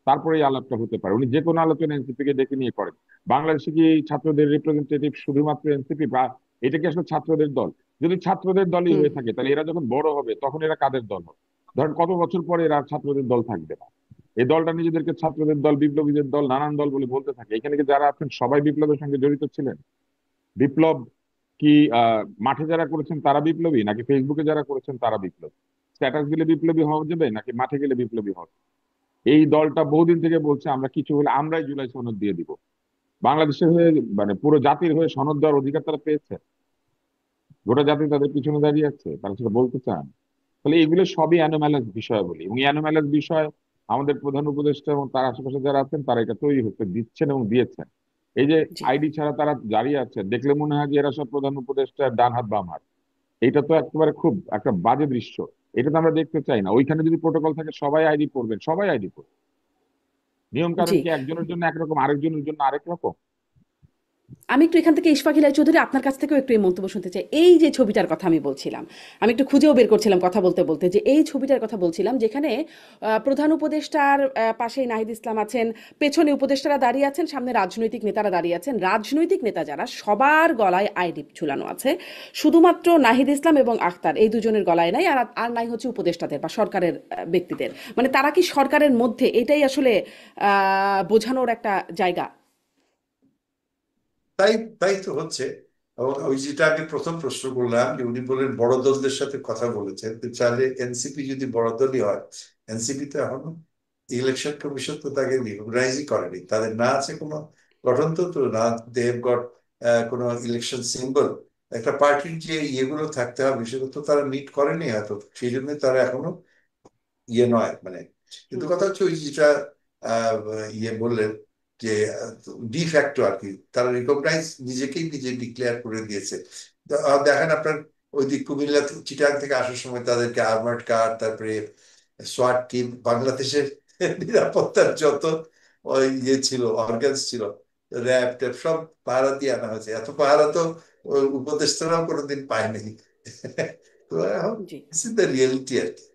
তারপরে এই আলাপটা হতে পারে। উনি যে কোনো আলোচনা এনসিপি কে ডেকে নিয়ে করেন। বাংলাদেশে কি এই ছাত্রদের রিপ্রেজেন্টেটিভ শুধুমাত্র এনসিপি, বা এটা কি আসলে ছাত্রদের দল? যদি ছাত্রদের দলই হুম। হয়ে থাকে, তাহলে এরা যখন বড় হবে তখন এরা কাদের দল হবে? ধরেন কত বছর পরে এরা আর ছাত্রদের দল থাকবে না। এই দলটা নিজেদেরকে ছাত্রদের দল, বিপ্লবীদের দল, নানান দল বলে বলতে থাকে। এখানে কি যারা আছেন সবাই বিপ্লবের সঙ্গে জড়িত ছিলেন? বিপ্লব কি মাঠে যারা করেছেন তারা বিপ্লবী, নাকি ফেসবুকে যারা করেছেন তারা বিপ্লবী? স্ট্যাটাস দিলে বিপ্লবী হওয়া যাবে, নাকি মাঠে গেলে বিপ্লবী হওয়া? এই দলটা বহুদিন থেকে বলছে আমরা কিছু হলে আমরাই জুলাই সনদ দিয়ে দিব। বাংলাদেশের হয়ে, মানে পুরো জাতির হয়ে সনদ দেওয়ার অধিকার তারা পেয়েছে। গোটা জাতি তাদের পিছনে দাঁড়িয়ে আছে, তারা সেটা বলতে চান। তাহলে এগুলো সবই অ্যানোম্যালাস বিষয় বলি, এবং এই অ্যানোম্যালাস বিষয় আমাদের প্রধান উপদেষ্টা এবং তার আশেপাশে যারা আছেন তারা এটা তৈরি হতে দিচ্ছেন এবং দিয়েছেন। এই যে জি আইডি ছাড়া তারা দাঁড়িয়ে আছে, দেখলে মনে হয় যে এরা সব প্রধান উপদেষ্টা ডান হাত বাম হাত। এটা তো একেবারে খুব একটা বাজে দৃশ্য। এটা তো আমরা দেখতে চাই না। ওইখানে যদি প্রোটোকল থাকে সবাই আইডি পড়বেন, সবাই আইডি পড়বেন। নিয়ম কানুন জি কি একজনের জন্য একরকম, আরেকজনের জন্য আরেক রকম? আমি একটু এখান থেকে ইশফাক ইলাই চৌধুরী আপনার কাছ থেকেও একটু এই মন্তব্য শুনতে চাই। এই যে ছবিটার কথা আমি বলছিলাম, আমি একটু খুঁজেও বের করছিলাম কথা বলতে বলতে, যে এই ছবিটার কথা বলছিলাম যেখানে প্রধান উপদেষ্টার পাশেই নাহিদ ইসলাম আছেন, পেছনে উপদেষ্টারা দাঁড়িয়ে আছেন, সামনে রাজনৈতিক নেতারা দাঁড়িয়ে আছেন। রাজনৈতিক নেতা যারা, সবার গলায় আইডি ঝুলানো আছে, শুধুমাত্র নাহিদ ইসলাম এবং আখতার এই দুজনের গলায় নাই। আর আর নাই হচ্ছে উপদেষ্টাদের বা সরকারের ব্যক্তিদের। মানে তারা কি সরকারের মধ্যে, এটাই আসলে বোঝানোর একটা জায়গা। তাই তাই তো হচ্ছে। এবং ওই যেটা আমি প্রথম প্রশ্ন করলাম যে উনি বলেন বড় দলদের সাথে কথা বলেছেন, তো চাইলে এনসিপি যদি বড় দলই হয়, এনসিপি তো এখনো ইলেকশন কমিশন তো তাকে রিকগনাইজই করেনি, তাদের না আছে কোনো গঠনতন্ত্র, না দেব গট কোনো ইলেকশন সিম্বল। একটা পার্টির যে ইয়েগুলো থাকতে হবে সেগুলো তো তারা মিট করেনি হয়তো, সেই জন্য তারা এখনো ইয়ে নয় মানে। কিন্তু হুম কথা হচ্ছে ওই যেটা আহ, ইয়ে বললেন যে ডি ফ্যাক্টো আর কি, তারা রিকগনাইজ নিজেকেই নিজে ডিক্লেয়ার করে দিয়েছে। তো, দেখেন আপনার ওই দিক কুমিল্লা চিটাং থেকে আসার সময় তাদেরকে আর্মার্ড কার, তারপরে সোয়াট টিম, বাংলাদেশের নিরাপত্তার যত ওই ইয়ে ছিল, অর্গানস ছিল, র্যাব ট্যাব সব পাহারা দিয়ে আনা হয়েছে। এত পাহারা তো ওই উপদেষ্টারাও কোনোদিন পায়নি। তো এখন জি দিস ইজ দ্য রিয়েলিটি আর কি।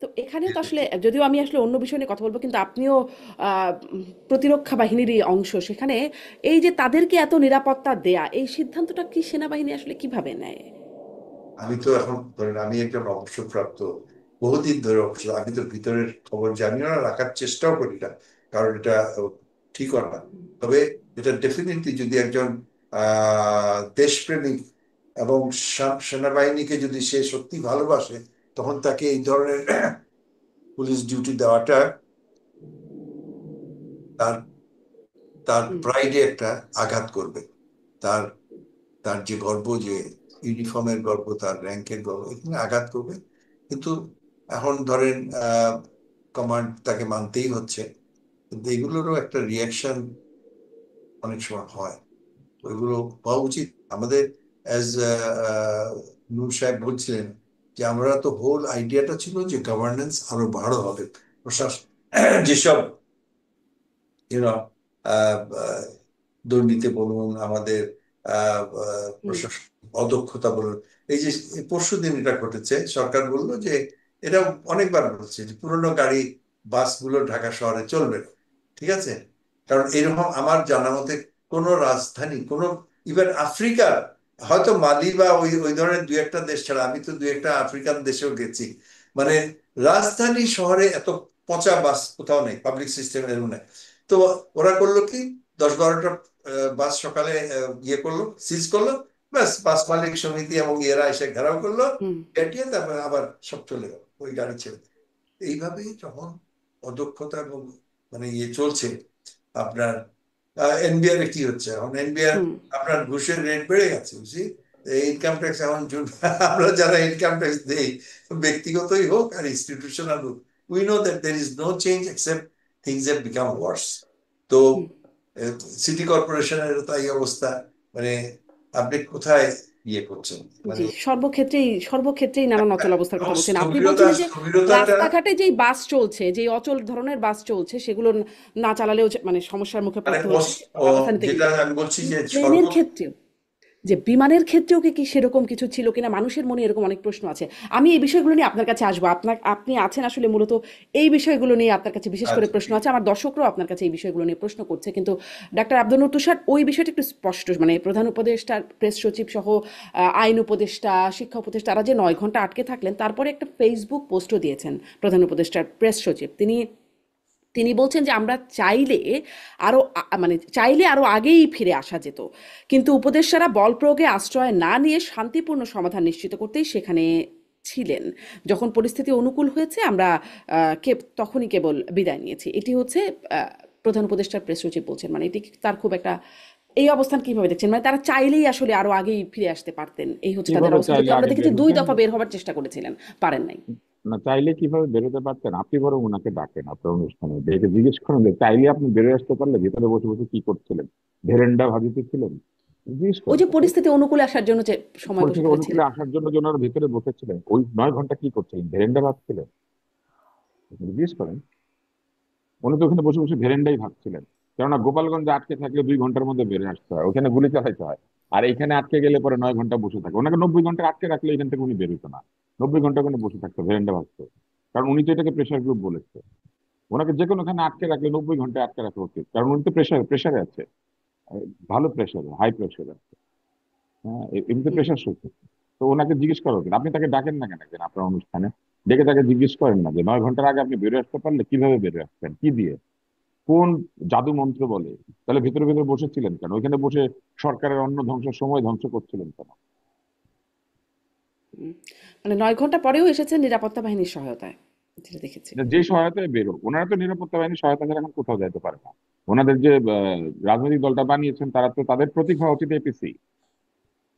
তো এখানেও তো আসলে, যদিও আমি আসলে অন্য বিষয় নিয়ে কথা বলবো, কিন্তু আপনিও প্রতিরক্ষা বাহিনীরই অংশ সেখানে। এই যে তাদেরকে এত নিরাপত্তা দেয়া, এই সিদ্ধান্তটা কি সেনাবাহিনী আসলে কিভাবে নেয়? আমি তো এখন ধরেন আমি একজন অবসরপ্রাপ্ত, বহুদিন ধরে অবসর, আমি তো ভিতরের খবর জানিও না, রাখার চেষ্টাও করি না, কারণ এটা ঠিক না। তবে এটা ডেফিনেটলি যদি একজন দেশপ্রেমিক এবং সেনাবাহিনীকে যদি সে সত্যি ভালোবাসে, তখন তাকে এই ধরনের পুলিশ ডিউটি দেওয়াটা তার তার হুম প্রাইডে একটা আঘাত করবে। তার তার যে গর্ব, যে ইউনিফর্মের গর্ব, তার র্যাঙ্কের গর্ব, এখানে আঘাত করবে। কিন্তু এখন ধরেন কমান্ড তাকে মানতেই হচ্ছে, কিন্তু এগুলোরও একটা রিয়াকশন অনেক সময় হয়। তো এগুলো হওয়া উচিত আমাদের। অ্যাজ নূর সাহেব বলছিলেন যে আমরা তো হোল আইডিয়াটা ছিল যে গভর্নেন্স আরো ভালো হবে, প্রশাসন যেসব ইউনো দুর্নীতি বলুন, আমাদের হুম প্রশাসন অদক্ষতা বলুন। এই যে পরশুদিন এটা ঘটেছে, সরকার বললো যে এটা অনেকবার বলছে যে পুরোনো গাড়ি বাসগুলো ঢাকা শহরে চলবে না। ঠিক আছে, কারণ এরকম আমার জানা মতে কোনো রাজধানী, কোনো ইভেন আফ্রিকার, হয়তো মালি বা ওই ওই ধরনের দুই একটা দেশ ছাড়া, আমি তো দুই একটা আফ্রিকান দেশেও গেছি, মানে রাজধানী শহরে এত পচা বাস কোথাও নেই, পাবলিক সিস্টেম এর নেই। তো ওরা করলো কি, 10-12টা বাস সকালে ইয়ে করলো, সিজ করলো, ব্যাস বাস মালিক সমিতি এবং এরা এসে ঘেরাও করলো, হুম পেটিয়ে তারপরে আবার সব চলে গেল ওই গাড়ি ছেড়ে। এইভাবেই যখন অদক্ষতা এবং মানে ইয়ে চলছে আপনার, এনবিআর এ কি হচ্ছে এখন, এনবিআর হুম আপনার ঘুষের রেট বেড়ে গেছে বুঝি। ইনকাম ট্যাক্স এখন আমরা যারা ইনকাম ট্যাক্স দেই, ব্যক্তিগতই হোক আর ইনস্টিটিউশনাল হোক, we know that there is no change except things have become worse. তো হুম সিটি কর্পোরেশনের তাই অবস্থা, মানে আপনি কোথায় ইয়ে করছেন জি মানে। সর্বক্ষেত্রেই সর্বক্ষেত্রেই নানান অচল অবস্থার এবং কথা বলছেন আপনি। স্থবিরতা বলছিলেন যে স্থবিরতাটা রাস্তাঘাটে যেই বাস চলছে, যেই অচল ধরনের বাস চলছে, সেগুলো না চালালেও মানে সমস্যার মুখে মানে পড়তে হচ্ছে, অবস্থান থেকে। যেটা আমি বলছি যে প্লেনের ক্ষেত্রেও, যে বিমানের ক্ষেত্রেও কি সেরকম কিছু ছিল কিনা, মানুষের মনে এরকম অনেক প্রশ্ন আছে। আমি এই বিষয়গুলো নিয়ে আপনার কাছে আসবো। আপনি আছেন আসলে মূলত এই বিষয়গুলো নিয়ে, আপনার কাছে বিশেষ করে আচ্ছা প্রশ্ন ঠিক আছে, আমার দর্শকরাও আপনার কাছে এই বিষয়গুলো নিয়ে প্রশ্ন করছে। কিন্তু ডাক্তার আব্দুল নূর তুষার, ওই বিষয়টা একটু স্পষ্ট, মানে প্রধান উপদেষ্টা, প্রেস সচিব সহ আইন উপদেষ্টা, শিক্ষা উপদেষ্টা, তারা যে 9 ঘন্টা আটকে থাকলেন, তারপরে একটা ফেসবুক পোস্টও দিয়েছেন প্রধান উপদেষ্টার প্রেস সচিব। তিনি তিনি বলছেন যে আমরা চাইলে আরো মানে চাইলে আরো আগেই ফিরে আসা যেত, কিন্তু উপদেষ্টারা বল প্রয়োগে আশ্রয় না নিয়ে শান্তিপূর্ণ সমাধান নিশ্চিত করতেই সেখানে ছিলেন। যখন পরিস্থিতি অনুকূল হয়েছে আমরা তখনই কেবল বিদায় নিয়েছি। এটি হচ্ছে আহ, প্রধান উপদেষ্টার প্রেস সচিব বলছেন, মানে এটি তার খুব একটা, এই অবস্থান কিভাবে দেখছেন? মানে তারা চাইলেই আসলে আরো আগেই ফিরে আসতে পারতেন, এই হচ্ছে তাদের কিভাবে অবস্থান, চাইলে যদিও আমরা আগে দেখেছি বের দুই হতেন? দফা বের হবার চেষ্টা করেছিলেন, পারেন নাই। না, চাইলে কিভাবে বেরোতে পারতেন? আপনি বরং ওনাকে ডাকেন আপনার অনুষ্ঠানে, ডেকে জিজ্ঞেস করেন যে চাইলে আপনি বেরোয় আসতে পারলে ভিতরে বসে বসে কি করছিলেন, ভেরেন্ডা ভাজিতে ছিলেন? জিজ্ঞেস ওই করেন যে তাকে। পরিস্থিতি অনুকূলে আসার জন্য যে সময় পরিস্থিতি অনুকূলে করেছিলেন। আসার জন্য যে ওনারা ভিতরে বসেছিলেন, ওই 9 ঘন্টা কি করছিলেন? ভেরেন্ডা ভাবছিলেন? জিজ্ঞেস করেন। উনি তো ওখানে বসে বসে ভেরেন্ডাই ভাবছিলেন। কেননা গোপালগঞ্জে আটকে থাকলে 2 ঘন্টার মধ্যে বের আসতে হয়, ওখানে গুলি চালাইতে হয়। আর এখানে আটকে গেলে পরে 9 ঘন্টা বসে থাকে। ওনাকে 90 ঘন্টা আটকে রাখলে এখান থেকে উনি বেরোতো না। 90 ঘন্টা ওখানে বসে থাকতো, ভেরেন্ডা ভাবতো। কারণ উনি তো এটাকে প্রেশার গ্রুপ বলেছে। ওনাকে যে কোনোখানে আটকে রাখলে 90 ঘন্টায় আটকে রাখা উচিত, কারণ উনি তো প্রেশারে আছে। ভালো প্রেশারে, হাই প্রেশারে আছে। হ্যাঁ, এমনিতে হুম। প্রেশার সহ্য। তো ওনাকে জিজ্ঞেস করা উচিত। আপনি তাকে ডাকেন না কেন একদিন আপনার অনুষ্ঠানে? ডেকে তাকে জিজ্ঞেস করেন না যে 9 ঘন্টার আগে আপনি বেরোয় আসতে পারলে কিভাবে বেরোয় আসতেন, কি দিয়ে, কোন জাদু মন্ত্র বলে? তাহলে ভিতরে ভিতরে বসেছিলেন কেন? ওইখানে বসে সরকারের অন্ন ধ্বংসের সময় ধ্বংস করছিলেন কেন? হুম। মানে 9 ঘন্টা পরেও এসেছেন নিরাপত্তা বাহিনীর সহায়তায়, যেটা দেখেছি। যে সহায়তায় বেরো, ওনারা তো নিরাপত্তা বাহিনীর সহায়তা ছাড়া এখন কোথাও যাইতে পারে না। ওনাদের যে রাজনৈতিক দলটা বানিয়েছেন, তারা তো, তাদের প্রতীক হওয়া উচিত এপিসি,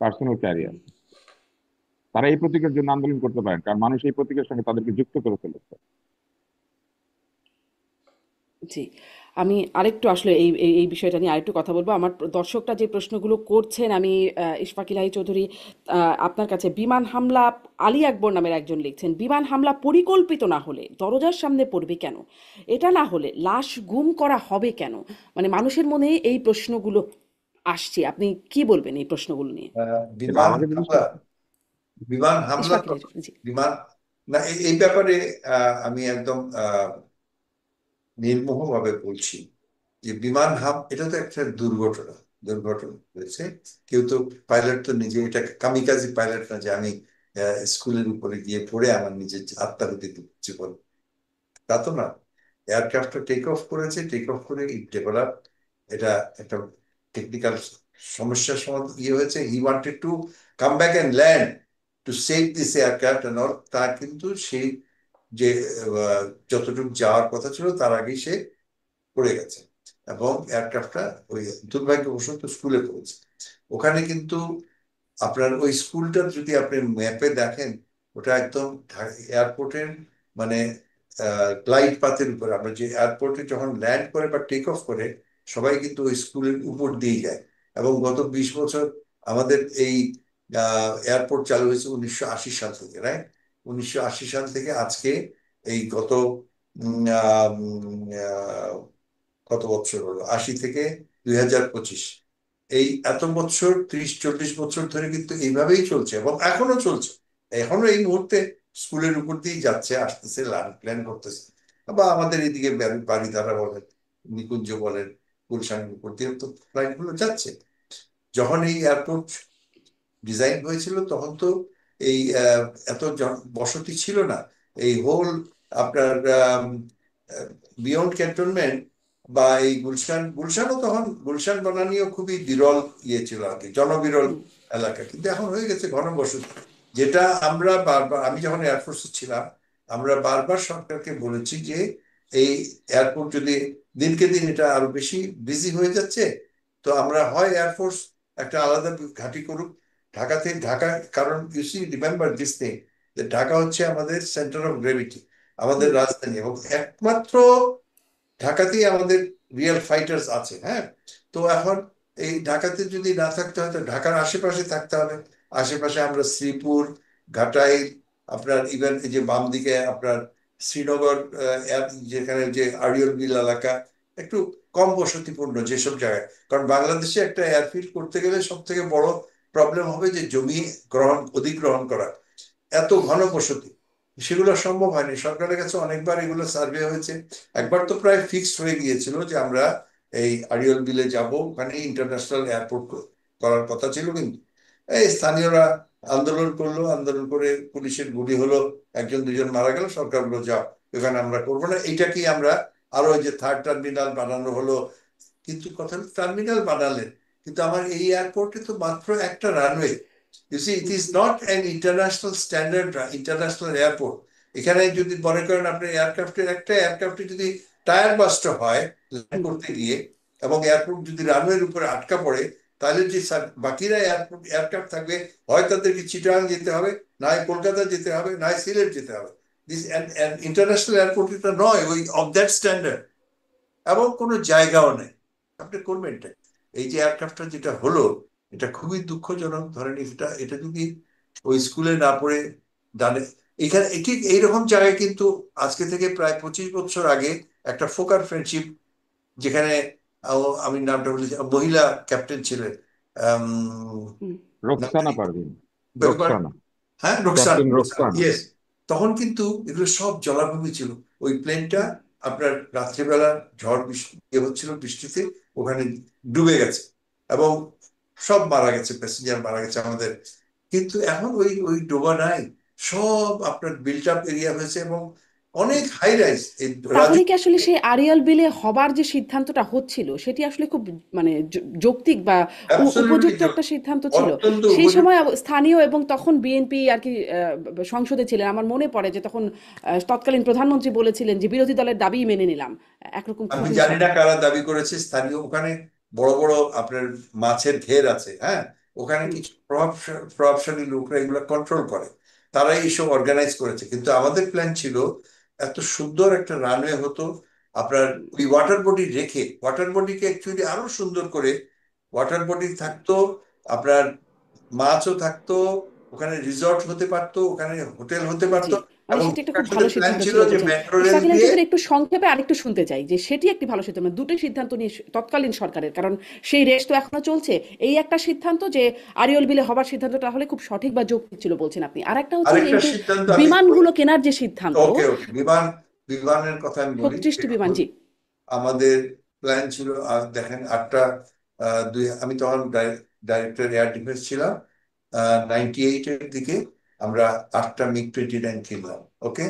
পার্সোনাল ক্যারিয়ার। তারা এই প্রতীকের জন্য আন্দোলন করতে পারেন, কারণ মানুষ এই প্রতীকের সঙ্গে তাদেরকে যুক্ত করে ফেলেছে। জি, আমি আরেকটু আসলে এই এই এই বিষয়টা নিয়ে আরেকটু কথা বলবো। আমার দর্শকরা যে প্রশ্নগুলো করছেন, আমি ইশফাক ইলাহি চৌধুরী, আপনার কাছে বিমান হামলা, আলী আকবর নামের একজন লিখছেন, বিমান হামলা পরিকল্পিত না হলে দরজার সামনে পড়বে কেন? এটা না হলে লাশ গুম করা হবে কেন? মানে মানুষের মনে এই প্রশ্নগুলো আসছে, আপনি কি বলবেন এই প্রশ্নগুলো নিয়ে? এটা বিমান আমাকে জিজ্ঞেস হামলা, করছেন? বিমান হামলা ইশফাক তো, ইলাহি চৌধুরী, জি। বিমান, না এই ব্যাপারে আমি একদম নির্মোহভাবে বলছি যে এটা তো একটা দুর্ঘটনা। দুর্ঘটনা হয়েছে। কেউ তো, পাইলট তো নিজে, এটা কামিকাজি পাইলট না যে আমি স্কুলের উপরে গিয়ে পড়ে আমার নিজের আত্মাহুতি দিচ্ছি বলে, তা তো না। এয়ারক্রাফটটা টেক অফ করেছে, টেক অফ করে ইট ডেভেলপ, এটা একটা টেকনিক্যাল সমস্যার সমাধান হয়েছে। He wanted to come back and land to save this aircraft and all. তা কিন্তু সেই যে আহ, যতটুকু যাওয়ার কথা ছিল তার আগেই সে পড়ে গেছে, এবং এয়ারক্রাফটটা ওই দুর্ভাগ্যবশত স্কুলে পড়েছে। ওখানে কিন্তু আপনার ওই স্কুলটা যদি আপনি ম্যাপে দেখেন, ওটা একদম এয়ারপোর্টের মানে গ্লাইড পাথের উপরে। আমরা যে এয়ারপোর্টে যখন ল্যান্ড করে বা টেক অফ করে, সবাই কিন্তু ওই স্কুলের উপর দিয়ে যায়। এবং গত 20 বছর আমাদের এই এয়ারপোর্ট চালু হয়েছে 1980 সাল থেকে, রাইট? 1980 সাল থেকে আজকে এই গত কত বছর হলো, 80 থেকে 2025, এই এত বছর, 30-40 বছর ধরে কিন্তু এইভাবেই চলছে এবং এখনো চলছে। এখনো এই মুহূর্তে স্কুলের উপর দিয়ে যাচ্ছে, আসতেছে, প্ল্যান করতেছে। বা আমাদের এদিকে বাড়িধারা বলেন, নিকুঞ্জ বলেন, গুলশানের উপর দিয়ে তো ফ্লাইট গুলো যাচ্ছে। যখন এই এয়ারপোর্ট ডিজাইন হয়েছিল তখন তো এই এত বসতি ছিল না। এই হোল আপনার বিয়ন্ড ক্যান্টনমেন্ট বা এই গুলশানও তখন, গুলশান বনানীও খুবই বিরল ছিল আর কি, জনবিরল হুম। এলাকা। কিন্তু এখন হয়ে গেছে ঘনবসতি। যেটা আমরা বারবার, আমি যখন এয়ারফোর্সে ছিলাম, আমরা বারবার সরকারকে বলেছি যে এই এয়ারপোর্ট যদি দিনকে দিন এটা আরো বেশি বিজি হয়ে যাচ্ছে, তো আমরা হয় এয়ারফোর্স একটা আলাদা ঘাঁটি করুক ঢাকাতে। ঢাকা, কারণ you see remember this thing, যে ঢাকা হচ্ছে আমাদের সেন্টার অফ গ্রেভিটি, আমাদের হুম। রাজধানী, এবং একমাত্র ঢাকাতেই আমাদের রিয়েল ফাইটার্স আছে। হ্যাঁ, তো এখন এই ঢাকাতে যদি না থাকতে হয় তো ঢাকার আশেপাশে থাকতে হবে। আশেপাশে আমরা শ্রীপুর, ঘাটাইল, আপনার ইভেন এই যে বাম দিকে আপনার শ্রীনগর, যেখানে যে আড়িয়ল বিল এলাকা, একটু কম বসতিপূর্ণ যেসব জায়গায়। কারণ বাংলাদেশে একটা এয়ারফিল্ড করতে গেলে সব থেকে বড় প্রবলেম হবে যে জমি অধিগ্রহণ করা, এত ঘনবসতি, সেগুলো সম্ভব হয়নি। সরকারের কাছে অনেকবার এগুলো সার্ভে হয়েছে। একবার তো প্রায় ফিক্সড হয়ে গিয়েছিল যে আমরা এই আড়িয়ল বিলে যাব, ওখানে ইন্টারন্যাশনাল এয়ারপোর্ট করার কথা ছিল। কিন্তু এই স্থানীয়রা আন্দোলন করলো, আন্দোলন করে পুলিশের গুলি হলো, একজন দুজন মারা গেল, সরকার বললো যাও, এখানে আমরা করবো না। এইটাকেই আমরা আরো ওই যে থার্ড টার্মিনাল বানানো হলো, কিন্তু কথা টার্মিনাল বানালেন, কিন্তু আমার এই এয়ারপোর্টে তো মাত্র একটা runway. You see it is not an international standard international airport. এখানে যদি মনে করেন আপনার একটা এয়ারক্রাফটে যদি টায়ার বাস্ট হয় ল্যান্ড হুম, করতে গিয়ে, এবং এয়ারপোর্ট যদি রানওয়ের উপরে আটকা পড়ে, তাহলে যে বাকিরা এয়ারক্রাফট থাকবে, হয় তাদেরকে চিটাগাং যেতে হবে, না হয় কলকাতা যেতে হবে, না হয় সিলেট যেতে হবে। দিস ইন্টারন্যাশনাল এয়ারপোর্ট এটা নয় ওই অফ দ্যাট স্ট্যান্ডার্ড, এবং কোনো জায়গাও নেই। আপনি করবেনটা, এই যে এয়ারক্রাফটটা যেটা হলো, এটা খুবই দুঃখজনক। ধরেন এটা এটা যদি ওই স্কুলে না পড়ে ডানে, এখানে ঠিক এইরকম জায়গায় কিন্তু আজকে থেকে প্রায় 25 বছর আগে একটা ফোকার ফ্রেন্ডশিপ, যেখানে আমি নামটা বলি, মহিলা ক্যাপ্টেন ছিলেন, হুম। রোকসানা পারভিন। বের করেন। রোকসানা, হ্যাঁ, রোকসান, ক্যাপ্টেন রোকসান, রোকসানা। ইয়েস। তখন কিন্তু এগুলো সব জলাভূমি ছিল। ওই প্লেনটা আপনার রাত্রিবেলা ঝড় বৃষ্টি হচ্ছিল, বৃষ্টিতে ওখানে ডুবে গেছে, এবং সব মারা গেছে, প্যাসেঞ্জার মারা গেছে আমাদের। কিন্তু এখন ওই ওই ডোবা নাই, সব আপনার বিল্ট আপ এরিয়া হয়েছে, এবং অনেক হাই রাইজ এই তাহলে রাজু। কি আসলে সেই আরিয়াল বিলে হবার যে সিদ্ধান্তটা হচ্ছিল সেটি আসলে খুব মানে যৌক্তিক বা অ্যাবসলিউটলি উপযুক্ত একটা সিদ্ধান্ত ছিল? অত্যন্ত সেই উপযুক্ত। সময় স্থানীয় এবং তখন বিএনপি আর কি সংসদে ছিলেন, আমার মনে পড়ে যে তখন তৎকালীন প্রধানমন্ত্রী বলেছিলেন যে বিরোধী দলের দাবি মেনে নিলাম, একরকম আমি খুশির জানি না সাথে। কারা দাবি করেছে, স্থানীয় ওখানে বড় বড় আপনার মাছের ঘের আছে, হ্যাঁ, ওখানে হুম, কিছু প্রভাবশালী লোকরা এগুলো কন্ট্রোল করে, তারাই এইসব অর্গানাইজ করেছে। কিন্তু আমাদের প্ল্যান ছিল এত সুন্দর একটা রানওয়ে হতো, আপনার ওই ওয়াটার বডি রেখে, ওয়াটার বডিকে অ্যাকচুয়ালি আরো সুন্দর করে, ওয়াটার বডি থাকতো, আপনার মাছও থাকতো, ওখানে রিসর্ট হতে পারতো, ওখানে হোটেল হতে জি, পারতো। মানে এবং সেটি একটা খুব একসাথে ভালো প্ল্যান সিদ্ধান্ত ছিল ছিল যে বলছেন। মেট্রো রেল ইশফাক ইলাহি দিয়ে। চৌধুরী, একটু সংক্ষেপে আরেকটু শুনতে চাই যে সেটি একটি ভালো সিদ্ধান্ত, মানে দুটোই সিদ্ধান্ত নিয়ে তৎকালীন সরকারের, কারণ সেই রেস তো এখনো চলছে। এই একটা সিদ্ধান্ত যে আরিয়ল বিলে হবার সিদ্ধান্তটা হলে খুব সঠিক বা যৌক্তিক ছিল বলছেন আপনি, আর একটা হচ্ছে যে আরেকটা এই যে সিদ্ধান্ত আমি, বিমানগুলো কেনার যে সিদ্ধান্ত, ওকে ওকে, বিমানের কথা আমি বলি। 36টি বিমান, জি। আমাদের প্ল্যান ছিল, দেখেন, আমি তখন ডাইরেক্টর এয়ার ডিফেন্স ছিলাম। 98-এর দিকে আমরা 8টা MiG-29 কিনলাম, ওকে।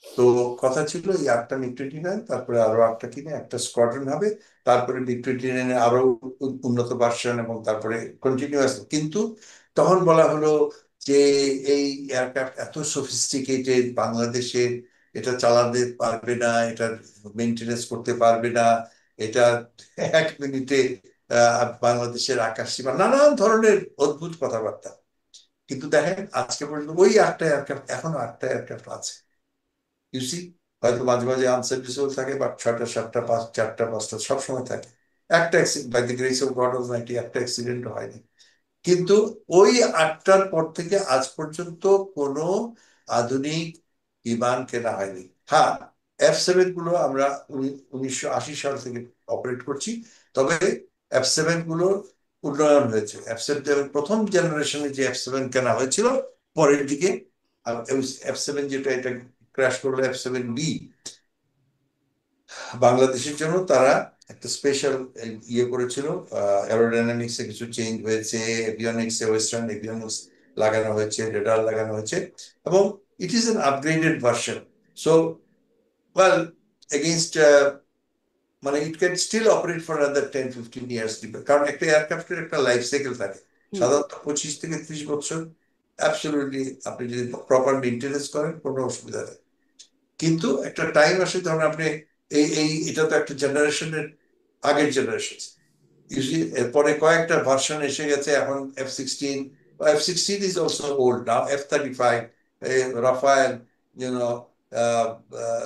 তো কথা ছিল এই 8টা MiG-29, তারপরে আরো 8টা কিনে একটা স্কোয়াড্রন হবে, তারপরে MiG-29 আরো উন্নত ভার্সন, এবং তারপরে কন্টিনিউয়াস। কিন্তু তখন বলা হলো যে এই এয়ারক্রাফট এত সফিস্টিকেটেড, বাংলাদেশে এটা চালাতে পারবে না, এটা মেনটেনেন্স করতে পারবে না, এটা 1 মিনিটে বাংলাদেশের আকাশ সীমা, নানান ধরনের অদ্ভুত কথাবার্তা। কিন্তু দেখেন আজকে পর্যন্ত ওই 8টা এয়ারক্রাফট, এখনো 8টা এয়ারক্রাফট আছে, ইউসি। হয়তো মাঝে মাঝে আনসার্ভিসেবল থাকে, বা 6টা 7টা 5 4টা 5টা সবসময় থাকে। একটা accident, by the grace of God almighty, একটা অ্যাক্সিডেন্টও হয়নি। কিন্তু ওই 8টার পর থেকে আজ পর্যন্ত কোনো আধুনিক বিমান কেনা হয়নি। হ্যাঁ, F7 গুলো আমরা 1980 সাল থেকে অপারেট করছি। তবে F7 গুলোর উন্নয়ন হয়েছে। F7 প্রথম জেনারেশনে যে F7 কেনা হয়েছিল, পরের দিকে F7 যেটা, এটা ক্র্যাশ করলো, F7B, বাংলাদেশের জন্য তারা একটা স্পেশাল ইয়ে করেছিল। অ্যারোডাইনামিক্স এ কিছু চেঞ্জ হয়েছে, এভিয়নিক্স এ ওয়েস্টার্ন এভিয়নিক্স লাগানো হয়েছে, রেডার লাগানো হয়েছে, এবং it is an upgraded version. So well, against, মানে it can still operate for other 10-15 years, কারণ একটা এয়ারক্রাফটের একটা লাইফ সাইকেল থাকে হুম। সাধারণত 25 থেকে 30 বছর। অ্যাবসলিউটলি, আপনি যদি প্রপার মেনটেনেন্স করেন কোনো অসুবিধা নেই। কিন্তু একটা টাইম আসে, ধরুন আপনি এটা তো একটা জেনারেশনের আগের জেনারেশন, এরপরে কয়েকটা ভার্সন এসে গেছে। এখন F-16, F-16 is also old now, F-35, Rafale, you know,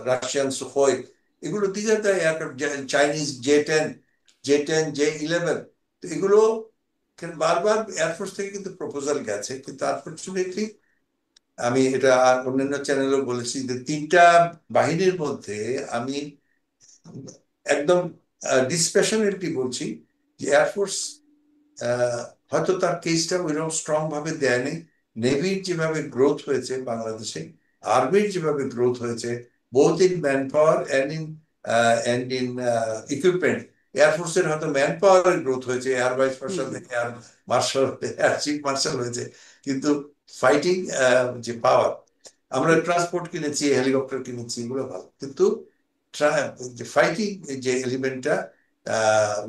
Russian Sukhoi, এগুলো these are the aircraft, Chinese J-10, J-11। তো এগুলো বারবার এয়ারফোর্স থেকে কিন্তু প্রপোজাল গেছে, কিন্তু আনফর্চুনেটলি, আমি এটা আর অন্যান্য চ্যানেলেও বলেছি যে 3টা বাহিনীর মধ্যে আমি একদম ডিসপ্যাশনেটলি বলছি যে এয়ারফোর্স হয়তো তার কেসটা ওইরকম স্ট্রং ভাবে দেয়নি। নেভির যেভাবে গ্রোথ হয়েছে বাংলাদেশে, আর্মির যেভাবে গ্রোথ হয়েছে, both in manpower and in equipment, এয়ারফোর্সের হয়তো ম্যান পাওয়ারের গ্রোথ হয়েছে, air vice hmm, marshal hmm. থেকে air marshal, air chief marshal হয়েছে, কিন্তু ফাইটিং যে পাওয়ার, আমরা হুম। ট্রান্সপোর্ট কিনেছি, হেলিকপ্টার কিনেছি, এগুলো ভালো, কিন্তু যে ফাইটিং যে এলিমেন্টটা,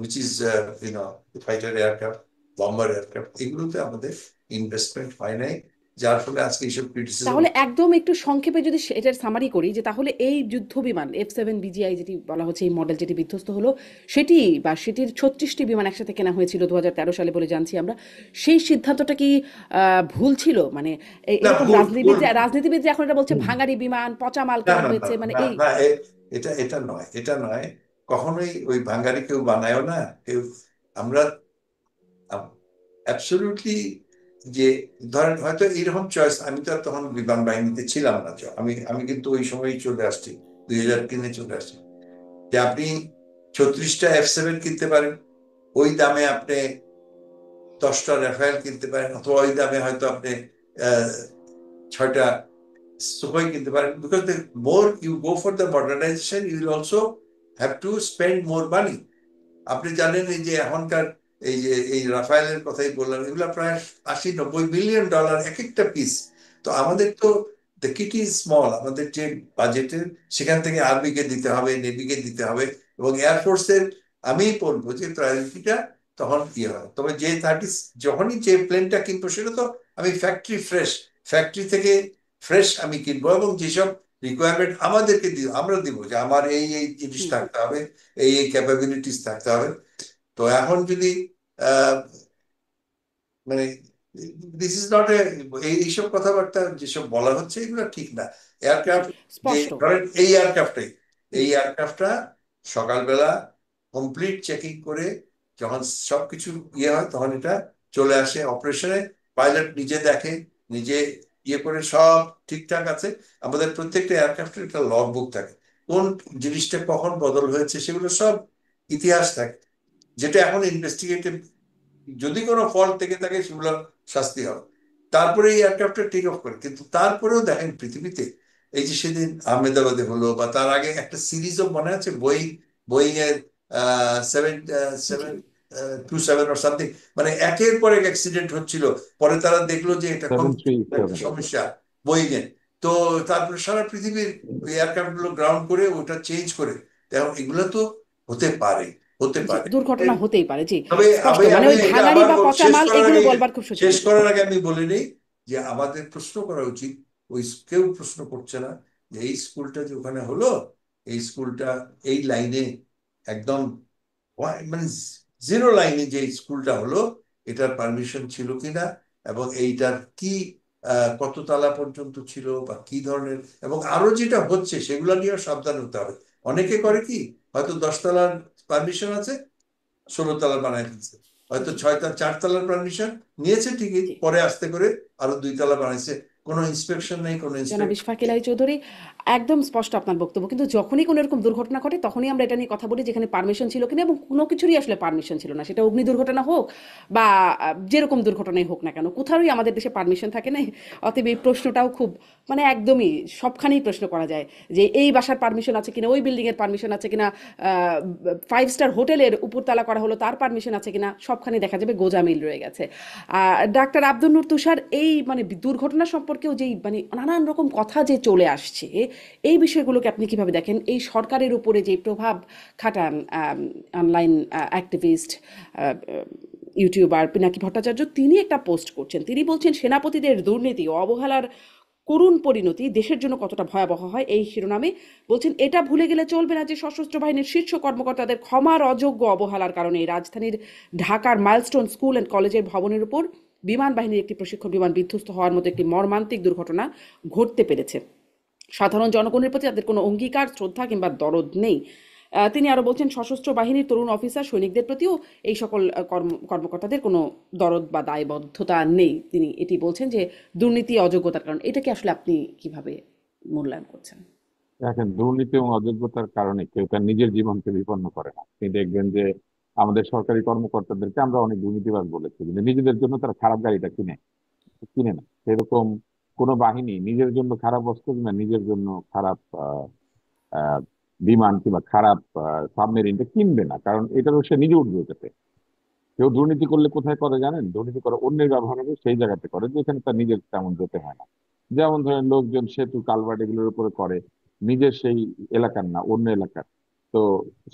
which is fighter aircraft, bomber aircraft, এগুলোতে আমাদের ইনভেস্টমেন্ট হয় নাই, যার ফলে আজকে এইসব ক্রিটিসিজম। তাহলে একদম একটু সংক্ষেপে যদি এটার সামারি করি, যে তাহলে এই যুদ্ধ বিমান F7 BGI যেটি বলা হচ্ছে, এই মডেল যেটি বিধ্বস্ত হলো, সেটি বা সেটির 36টি বিমান একসাথে কেনা হয়েছিল 2013 সালে বলে জানছি আমরা, সেই সিদ্ধান্তটা কি ভুল ছিল? মানে না, এরকম ভুল ভুল। রাজনীতিবিদরা এখন এটা বলছে হুম। ভাঙাড়ি বিমান, পচা মাল না কেনা না না হয়েছে, মানে না এই। না, এটা এটা নয়, এটা নয়। কখনোই ওই ভাঙ্গারি কেউ বানায়ও না কেউ। আমরা অ্যাবসলিউটলি, যে ধরেন হয়তো এইরকম চয়েস, আমি তো আর তখন বিমান বাহিনীতে ছিলাম না, আমি আমি কিন্তু ওই সময়ই চলে আসছি, 2003-এ চলে আসছি, যে আপনি 36টা F7 কিনতে পারেন, ওই দামে আপনি 10টা রাফায়েল কিনতে পারেন, অথবা ওই দামে হয়তো আপনি আহ 6টা সুখই কিনতে পারেন, because the more you go for the modernization you will also have to spend more money. আপনি জানেন এই যে এখনকার এই যে এই রাফায়েলের কথাই বললাম, এগুলো প্রায় 80-90 মিলিয়ন ডলার এক একটা পিস। তো আমাদের তো দ্য কিট ইজ স্মল, আমাদের যে বাজেটের সেখান থেকে আর্মিকে দিতে হবে, নেভিকে দিতে হবে, এবং এয়ারফোর্সের আমি বলবো যে প্রায়োরিটিটা তখন ইয়ে হয়। তবে যে 30, যখনই যে প্লেনটা কিনবো সেটা তো আমি ফ্যাক্টরি থেকে ফ্রেশ আমি কিনবো, এবং যেসব রিকোয়ারমেন্ট আমাদেরকে দিব, আমরা দিব যে আমার এই এই জিনিস হুম। থাকতে হবে, এই এই ক্যাপাবিলিটিস থাকতে হবে। তো এখন যদি আহ, মানে দিস ইজ নট এইসব কথাবার্তা যেসব বলা হচ্ছে এগুলো ঠিক না। জি, এয়ারক্রাফট, যে স্পষ্ট। ধরেন এই এয়ারক্রাফটাই, হুম। এই এয়ারক্রাফটটা সকালবেলা কমপ্লিট চেকিং করে যখন সবকিছু ইয়ে হয় তখন এটা চলে আসে অপারেশনে, পাইলট নিজে দেখে, নিজে ইয়ে করে সব ঠিকঠাক আছে। আমাদের প্রত্যেকটা এয়ারক্রাফটের একটা লগ বুক থাকে, কোন জিনিসটা কখন বদল হয়েছে সেগুলো সব ইতিহাস থাকে, যেটা এখন ইনভেস্টিগেটিভ, যদি কোনো ফল্ট থেকে থাকে সেগুলো শাস্তি হবে। তারপরে এই এয়ারক্রাফটটা টেক অফ করে। কিন্তু তারপরেও দেখেন পৃথিবীতে এই যে সেদিন আহমেদাবাদে হলো, বা তার আগে একটা সিরিজ অফ, মনে আছে বোয়িং, বোয়িং এর 7 জি। 727 or সামথিং, মানে একের পর এক অ্যাক্সিডেন্ট হচ্ছিল। পরে তারা দেখলো যে এটা সেভেন থ্রি একটা সেভেন সমস্যা বোয়িং এর। তো তারপরে সারা পৃথিবীর ওই এয়ারক্রাফট গুলো গ্রাউন্ড করে ওটা চেঞ্জ করে। দেখো এগুলো তো হতে পারে, হতে জি, পারে। দুর্ঘটনা হতেই পারে, জি। তবে স্পষ্ট, আমি মানে আমি ওই এটা ভাঙাড়ি আবার বা পচা শেষ মাল করার এগুলো আগে, বলবার খুব সুযোগ নেই। আমি বলে নিই যে আমাদের প্রশ্ন করা উচিত, ওই কেউ প্রশ্ন করছে না যে এই স্কুলটা যে ওখানে হলো, এই স্কুলটা এই লাইনে একদম মানে জিরো লাইনে যে স্কুলটা হলো, এটার পারমিশন ছিল কিনা, এবং এইটার কি কত তলা পর্যন্ত ছিল বা কি ধরনের, এবং আরো যেটা হচ্ছে সেগুলো নিয়েও সাবধান হতে হবে। অনেকে করে কি, হয়তো 10 তলার পারমিশন আছে, 16 তলা বানায় ফেলছে, হয়তো জি। 4 তলার পারমিশন নিয়েছে ঠিকই, জি। পরে আস্তে করে আরো 2 তলা বানাইছে, কোনো ইন্সপেকশন নেই, কোনো জনাব ইন্সপেক্টর ইশফাক নেই। ইলাহি চৌধুরী, একদম স্পষ্ট আপনার বক্তব্য, কিন্তু যখনই কোনো এরকম দুর্ঘটনা ঘটে তখনই আমরা এটা নিয়ে কথা বলি যেখানে পারমিশন ছিল কিনা, এবং কোনো কিছুরই আসলে পারমিশন ছিল না, সেটা অগ্নি দুর্ঘটনা হোক বা যেরকম দুর্ঘটনাই হোক না কেন, কোথাওই আমাদের দেশে পারমিশন থাকে না। অতএব এই প্রশ্নটাও খুব, মানে একদমই সবখানেই প্রশ্ন করা যায় যে এই বাসার পারমিশন আছে কিনা, ওই বিল্ডিংয়ের পারমিশন আছে কিনা, 5 স্টার হোটেলের উপরতলা করা হলো তার পারমিশন আছে কিনা, সবখানে দেখা যাবে গোজামিল রয়ে গেছে। ডাক্তার আব্দুল নূর তুষার, এই মানে দুর্ঘটনা সম্পর্কেও যেই মানে নানান রকম কথা যে চলে আসছে, এই বিষয়গুলোকে আপনি কিভাবে দেখেন? এই সরকারের উপরে যে প্রভাব খাটান online activist, YouTuber Pinaki Bhattacharya, তিনি একটা পোস্ট করছেন, তিনি বলছেন সেনাপতিদের দুর্নীতি ও অবহেলার করুণ পরিণতি দেশের জন্য কতটা ভয়াবহ হয়, এই শিরোনামে বলছেন এটা ভুলে গেলে চলবে না যে সশস্ত্র বাহিনীর শীর্ষ কর্মকর্তাদের ক্ষমার অযোগ্য অবহেলার কারণে এই রাজধানীর ঢাকার মাইলস্টোন স্কুল অ্যান্ড কলেজের ভবনের উপর বিমান বাহিনীর একটি প্রশিক্ষণ বিমান বিধ্বস্ত হওয়ার মতো একটি মর্মান্তিক দুর্ঘটনা ঘটতে পেরেছে। সাধারণ জনগণের প্রতি তাদের কোনো অঙ্গীকার, শ্রদ্ধা কিংবা দরদ নেই। তিনি আরও বলছেন সশস্ত্র বাহিনীর তরুণ অফিসার সৈনিকদের প্রতিও এই সকল কর্মকর্তাদের কোনো দরদ বা দায়বদ্ধতা নেই। তিনি এটি বলছেন যে দুর্নীতি অযোগ্যতার কারণ। এটাকে আসলে আপনি কিভাবে মূল্যায়ন করছেন? দেখেন, দুর্নীতি এবং অযোগ্যতার কারণে কেউ তার নিজের জীবনকে বিপন্ন করে না। আপনি দেখবেন যে আমাদের সরকারি কর্মকর্তাদেরকে আমরা অনেক দুর্নীতিবাজ বলেছি, কিন্তু নিজেদের জন্য তারা খারাপ গাড়িটা কিনে কিনে না। সেরকম কোনো বাহিনী নিজের জন্য খারাপ অস্ত্র কিংবা নিজের জন্য খারাপ আহ, বিমান কিংবা খারাপ সাবমেরিনটা কিনবে না, কারণ এটারও সে নিজে উঠবে ওটাতে। কেউ দুর্নীতি করলে কোথায় করে জানেন? দুর্নীতি করে অন্যের ব্যবহার হবে সেই জায়গাতে করে যেখানে তার নিজের তেমন যেতে হয় না। যেমন ধরেন লোকজন সেতু কালভার্ট এগুলোর উপরে করে, নিজের সেই এলাকার না, অন্য এলাকার। তো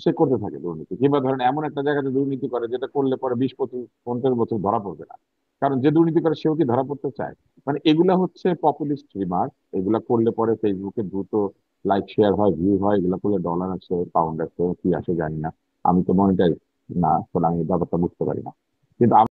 সে করতে থাকে দুর্নীতি, কিংবা ধরেন এমন একটা জায়গাতে দুর্নীতি করে যেটা করলে পরে 20-25-50 বছর ধরা পড়বে না, কারণ যে দুর্নীতি করে সেও কি ধরা পড়তে চায়? মানে এগুলা হচ্ছে পপুলিস্ট রিমার্ক। এগুলা করলে পরে ফেসবুকে দ্রুত লাইক শেয়ার হয়, ভিউ হয়, এগুলা করলে ডলার আসে, পাউন্ড আসে, কি আসে জানি না। আমি তো মনিটাইজ না, আসলে আমি ব্যাপারটা বুঝতে পারি না। কিন্তু